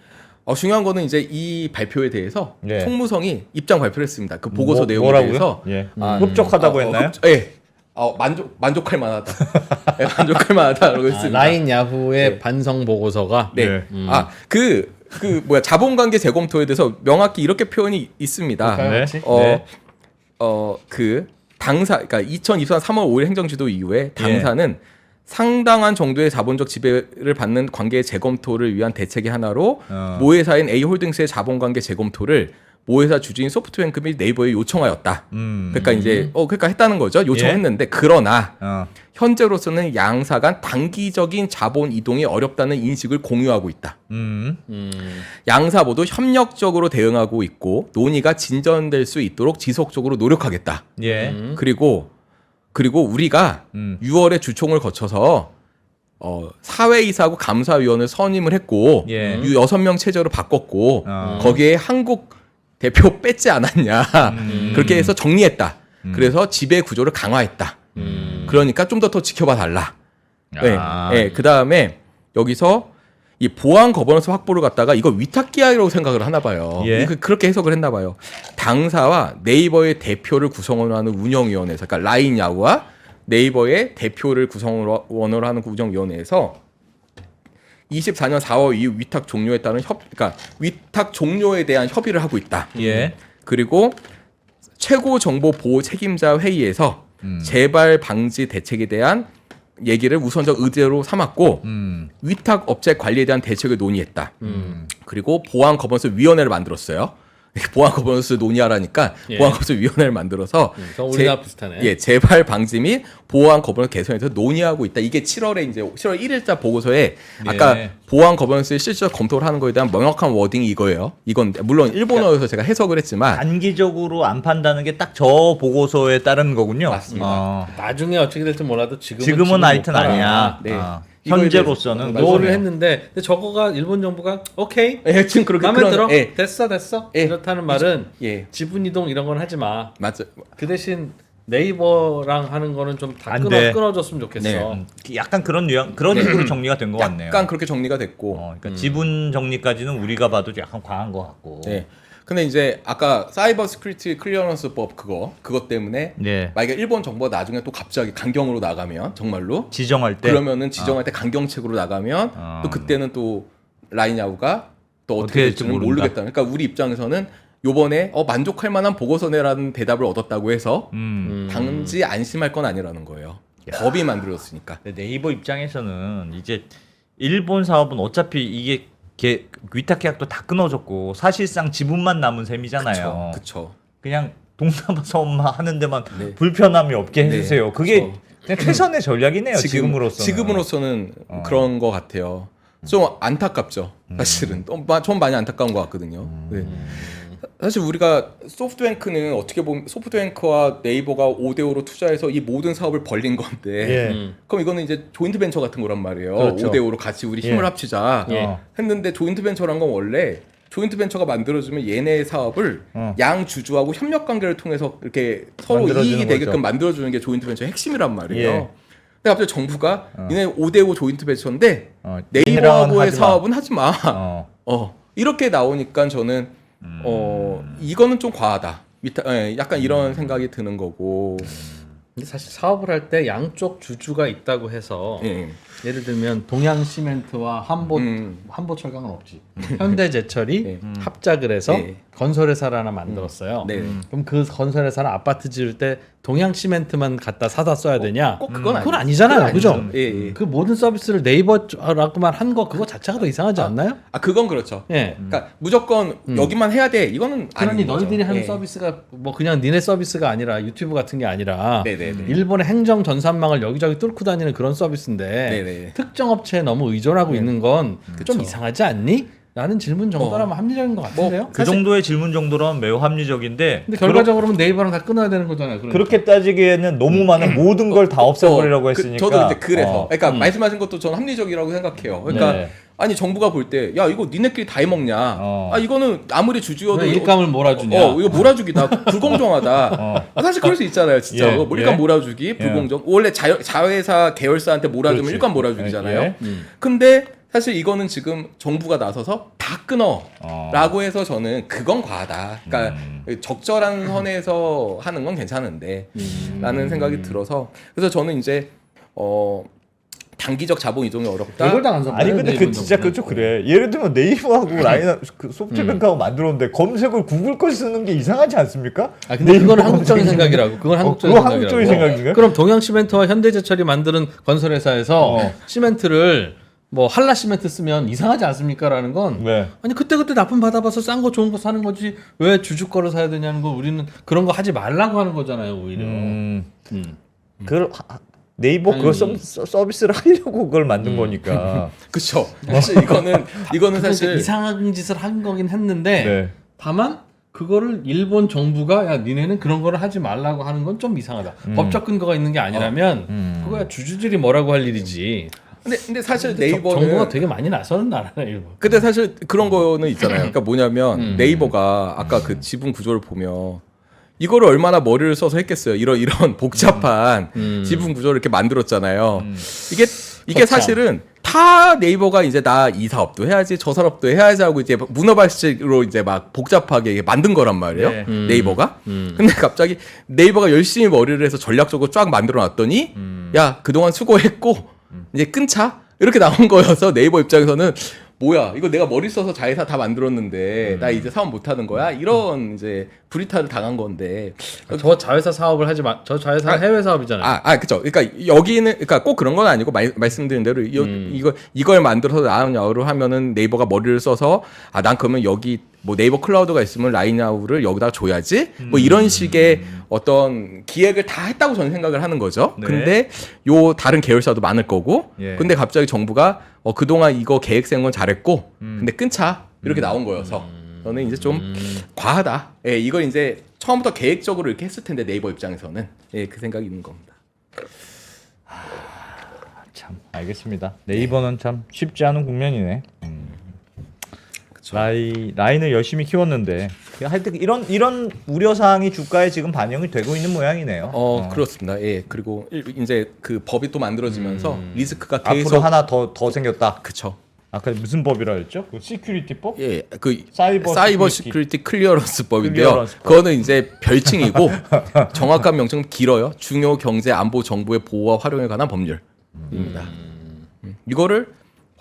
중요한 거는 이제 이 발표에 대해서 예. 총무성이 입장 발표를 했습니다. 그 보고서 내용에 뭐라고요? 대해서 예. 흡족하다고 했나요? 예. 만족할 만하다. 네, 만족할 만하다라고 했습니다. 라인 야후의 반성 보고서가. 네. 예. 그 자본관계 재검토에 대해서 명확히 이렇게 표현이 있습니다. 네. 네. 그 당사, 그러니까 2024년 3월 5일 행정지도 이후에 당사는 상당한 정도의 자본적 지배를 받는 관계의 재검토를 위한 대책의 하나로 모회사인 A홀딩스의 자본관계 재검토를 모회사 주주인 소프트뱅크 및 네이버에 요청하였다. 그러니까 이제 그러니까 했다는 거죠. 요청했는데 그러나 현재로서는 양사 간 단기적인 자본 이동이 어렵다는 인식을 공유하고 있다. 양사 모두 협력적으로 대응하고 있고 논의가 진전될 수 있도록 지속적으로 노력하겠다. 예. 그리고 우리가 6월에 주총을 거쳐서 사회이사하고 감사위원을 선임을 했고 예. 6명 체제로 바꿨고 거기에 한국 대표 뺐지 않았냐. 그렇게 해서 정리했다. 그래서 지배 구조를 강화했다. 그러니까 좀 더 지켜봐 달라. 네. 네. 그다음에 여기서 이 보안 거버넌스 확보를 갖다가 이거 위탁기하라고 생각을 하나 봐요. 예. 그렇게 해석을 했나 봐요. 당사와 네이버의 대표를 구성원으로 하는 운영위원회에서 그러니까 라인 야후와 네이버의 대표를 구성원으로 하는 운영위원회에서 24년 4월 이후 위탁 종료에 따른 그러니까 위탁 종료에 대한 협의를 하고 있다. 예. 그리고 최고 정보 보호 책임자 회의에서 재발 방지 대책에 대한 얘기를 우선적 의제로 삼았고 위탁 업체 관리에 대한 대책을 논의했다. 그리고 보안 거버넌스 위원회를 만들었어요. 보안 거버넌스 논의하라니까 보안 거버넌스 위원회를 만들어서 우리나라 비슷하네. 예, 재발 방지 및 보안 거버넌스 개선에 대해서 논의하고 있다. 이게 7월 1일자 보고서에 아까 보안 거버넌스의 실질적 검토를 하는 거에 대한 명확한 워딩이 이거예요. 이건 물론 일본어여서 제가 해석을 했지만 단기적으로 안 판다는 게 딱 저 보고서에 따른 거군요. 맞습니다. 나중에 어떻게 될지 몰라도 지금은 하여튼 아니야. 네. 현재로서는 노를 했는데 근데 저거가 일본 정부가 오케이 지금 그렇게 마음에 들어 예. 됐어 이렇다는 말은 예. 지분 이동 이런 건 하지 마. 맞아. 그 대신 네이버랑 하는 거는 좀 다 안 돼. 끊어줬으면 좋겠어. 네. 약간 그런 식으로 정리가 된 것 같네요. 약간 그렇게 정리가 됐고. 그러니까 지분 정리까지는 우리가 봐도 약간 과한 것 같고. 네. 근데 이제 아까 사이버 시큐리티 클리어런스법 그것 때문에 네. 만약에 일본 정부가 나중에 또 갑자기 강경으로 나가면 정말로 지정할 때 그러면은 지정할 때 강경책으로 나가면 또 그때는 또 라인 야후가 또 어떻게 될지는 모르겠다. 그러니까 우리 입장에서는 요번에 만족할 만한 보고서네라는 대답을 얻었다고 해서 단지 안심할 건 아니라는 거예요. 법이 만들어졌으니까. 네이버 입장에서는 이제 일본 사업은 어차피 이게 위탁 계약도 다 끊어졌고 사실상 지분만 남은 셈이잖아요. 그쵸. 그냥 동남아 사업만 하는 데만 불편함이 없게 해주세요. 그게 그냥 최선의 전략이네요. 지금으로서는 그런 것 같아요. 좀 안타깝죠. 사실은 좀 많이 안타까운 것 같거든요. 네. 사실 우리가 소프트뱅크는 어떻게 보면 소프트뱅크와 네이버가 5대5로 투자해서 이 모든 사업을 벌린 건데 그럼 이거는 이제 조인트 벤처 같은 거란 말이에요. 그렇죠. 5대5로 같이 우리 힘을 합치자 했는데 조인트 벤처란 건 원래 조인트 벤처가 만들어주면 얘네 사업을 양 주주하고 협력 관계를 통해서 이렇게 서로 만들어주는 이익이 되게끔 거죠. 만들어주는 게 조인트 벤처의 핵심이란 말이에요. 예. 근데 갑자기 정부가 얘네 5대5 조인트 벤처인데 얘네랑은 네이버하고의 하지 마. 사업은 하지 마. 어. 이렇게 나오니까 저는 이거는 좀 과하다. 약간 이런 생각이 드는 거고. 근데 사실 사업을 할 때 양쪽 주주가 있다고 해서 예. 예를 들면 동양시멘트와 한보철강은 없지. 현대제철이 네. 합작을 해서 네. 건설회사를 하나 만들었어요. 네. 그럼 그 건설회사는 아파트 지을 때 동양시멘트만 갖다 사다 써야 되냐? 꼭 그건 그건 아니죠. 아니잖아요, 그죠? 아니죠. 예, 예. 그 모든 서비스를 네이버라고만 한 거 그거 자체가 더 이상하지 않나요? 그건 그렇죠. 예. 그러니까 무조건 여기만 해야 돼. 이거는 그러니 아닌 거죠. 너희들이 하는 예. 서비스가 뭐 그냥 니네 서비스가 아니라 유튜브 같은 게 아니라 네네네. 일본의 행정 전산망을 여기저기 뚫고 다니는 그런 서비스인데 네네. 특정 업체에 너무 의존하고 있는 건 좀 그쵸. 이상하지 않니? 라는 질문 정도라면 합리적인 것 같은데요. 그 정도의 질문 정도라면 매우 합리적인데 근데 결과적으로는 네이버랑 다 끊어야 되는 거잖아요. 그러니까. 그렇게 따지기에는 너무 많은 모든 걸 다 없애버리라고 했으니까. 저도 이제 그래서. 어. 그러니까 말씀하신 것도 저는 합리적이라고 생각해요. 그러니까 네. 아니 정부가 볼 때 야 이거 니네끼리 다 해먹냐? 어. 이거는 아무리 주주여도 왜 일감을 몰아주냐? 이거 몰아주기다 불공정하다. 사실 그럴 수 있잖아요, 진짜. 예, 일감 예. 몰아주기 불공정. 원래 자회사 계열사한테 몰아주면 그렇지. 일감 몰아주기잖아요. 예. 근데 사실 이거는 지금 정부가 나서서 다 끊어라고 해서 저는 그건 과하다. 그러니까 적절한 선에서 하는 건 괜찮은데라는 생각이 들어서 그래서 저는 이제 단기적 자본 이동이 어렵다. 이걸 다 안 써. 아니 근데 그 진짜 그쪽 그래. 예를 들면 네이버하고 라인 그 소프트뱅크하고 만들었는데 검색을 구글 거 쓰는 게 이상하지 않습니까? 아 근데 네이버 그건 한국적인 검색이- 생각이라고. 그건 한국적인 그거 한국적인 생각인가요? 그럼 동양시멘트와 현대제철이 만드는 건설회사에서 시멘트를 뭐 한라 시멘트 쓰면 이상하지 않습니까라는 건 네. 아니 그때 납품 받아봐서 싼 거 좋은 거 사는 거지 왜 주주 거를 사야 되냐는 거 우리는 그런 거 하지 말라고 하는 거잖아요 오히려. 네이버 그거 아니. 서비스를 하려고 그걸 만든 거니까. 그렇죠. 사실 이거는 사실 이상한 짓을 한 거긴 했는데 네. 다만 그거를 일본 정부가 야 니네는 그런 거를 하지 말라고 하는 건 좀 이상하다. 법적 근거가 있는 게 아니라면 그거야 주주들이 뭐라고 할 일이지. 근데 사실 네이버는 정부가 되게 많이 나서는 나라네 일본. 근데 사실 그런 거는 있잖아요. 그러니까 뭐냐면 네이버가 아까 그 지분 구조를 보면 이거를 얼마나 머리를 써서 했겠어요. 이런 복잡한 지분 구조를 이렇게 만들었잖아요. 이게 사실은 다 네이버가 이제 나 이 사업도 해야지 저 사업도 해야지 하고 이제 문어발식으로 이제 막 복잡하게 이게 만든 거란 말이에요. 네. 네이버가. 근데 갑자기 네이버가 열심히 머리를 해서 전략적으로 쫙 만들어 놨더니 야 그동안 수고했고 이제 끊자 이렇게 나온 거여서 네이버 입장에서는 뭐야 이거 내가 머리 써서 자회사 다 만들었는데 나 이제 사업 못 하는 거야 이런 이제 불이탈을 당한 건데 저 자회사 사업을 하지 마. 저 자회사는 해외 사업이잖아요. 그쵸. 그러니까 여기는 그러니까 꼭 그런 건 아니고 말씀드린 대로 이걸 만들어서 나오냐로 하면은 네이버가 머리를 써서 난 그러면 여기 뭐 네이버 클라우드가 있으면 라인아웃을 여기다 줘야지 뭐 이런 식의 어떤 기획을 다 했다고 저는 생각을 하는 거죠. 네. 근데 요 다른 계열사도 많을 거고 예. 근데 갑자기 정부가 그동안 이거 계획 세운 건 잘했고 근데 끊자 이렇게 나온 거여서 저는 이제 좀 과하다. 예, 이걸 이제 처음부터 계획적으로 이렇게 했을 텐데 네이버 입장에서는 그 생각이 있는 겁니다. 참 알겠습니다. 네이버는 참 쉽지 않은 국면이네. 라인을 열심히 키웠는데 하여튼 이런 우려 사항이 주가에 지금 반영이 되고 있는 모양이네요. 그렇습니다. 예, 그리고 이제 그 법이 또 만들어지면서 리스크가 앞으로 계속 하나 더 생겼다. 그쵸. 아까 무슨 법이라 했죠? 그 시큐리티법? 예, 그 사이버 사이버 시큐리티 클리어런스 법인데요. 클리어런스 법. 그거는 이제 별칭이고 정확한 명칭은 길어요. 중요 경제 안보 정보의 보호와 활용에 관한 법률입니다. 이거를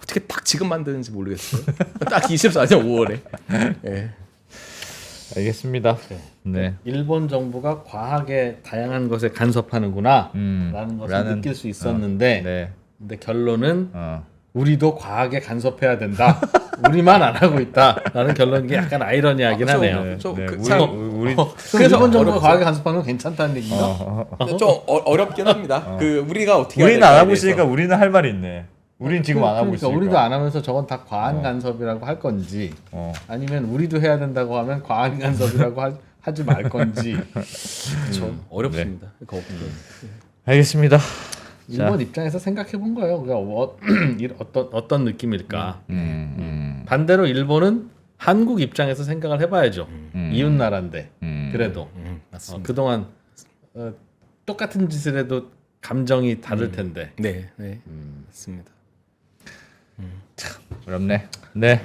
어떻게 딱 지금 만드는지 모르겠어요. 딱 24년 5월에. 예. 알겠습니다. 네. 일본 정부가 과하게 다양한 것에 간섭하는구나 라는 것을 느낄 수 있었는데 네. 근데 결론은 우리도 과하게 간섭해야 된다. 우리만 안 하고 있다. 라는 결론이 게 약간 아이러니하긴 하네요. 네. 좀 네. 그- 우리 참- 우리 그래서 일본 정부가 어렵죠. 과하게 간섭하는 건 괜찮다는 얘기인가? 좀 어렵긴 합니다. 그 우리가 어떻게 우리는 해야 안 하고 될까에 있으니까 대해서. 우리는 할 말이 있네. 우리는 지금 안 하고 그러니까 있으니까. 우리도 안 하면서 저건 다 과한 간섭이라고 할 건지 아니면 우리도 해야 된다고 하면 과한 간섭이라고 하지 말 건지 좀 어렵습니다. 그거 없는. 알겠습니다. 일본 입장에서 생각해 본 거예요. 그러니까 어떤 느낌일까. 반대로 일본은 한국 입장에서 생각을 해봐야죠. 이웃 나라인데 그래도 맞습니다. 그동안 똑같은 짓을 해도 감정이 다를 텐데. 네, 네, 맞습니다. 어렵네. 네.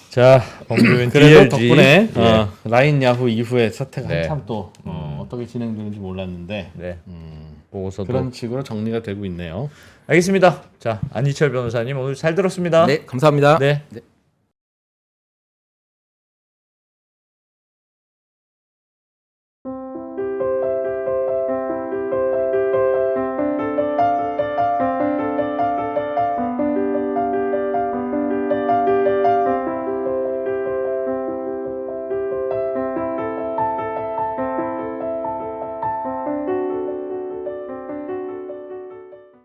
자, 범주민 그래도 DLG. 덕분에 예. 라인 야후 이후에 사태가 네. 한참 또 어떻게 진행되는지 몰랐는데 네. 보고서도 그런 식으로 정리가 되고 있네요. 알겠습니다. 자, 안희철 변호사님 오늘 잘 들었습니다. 네, 감사합니다. 네. 네.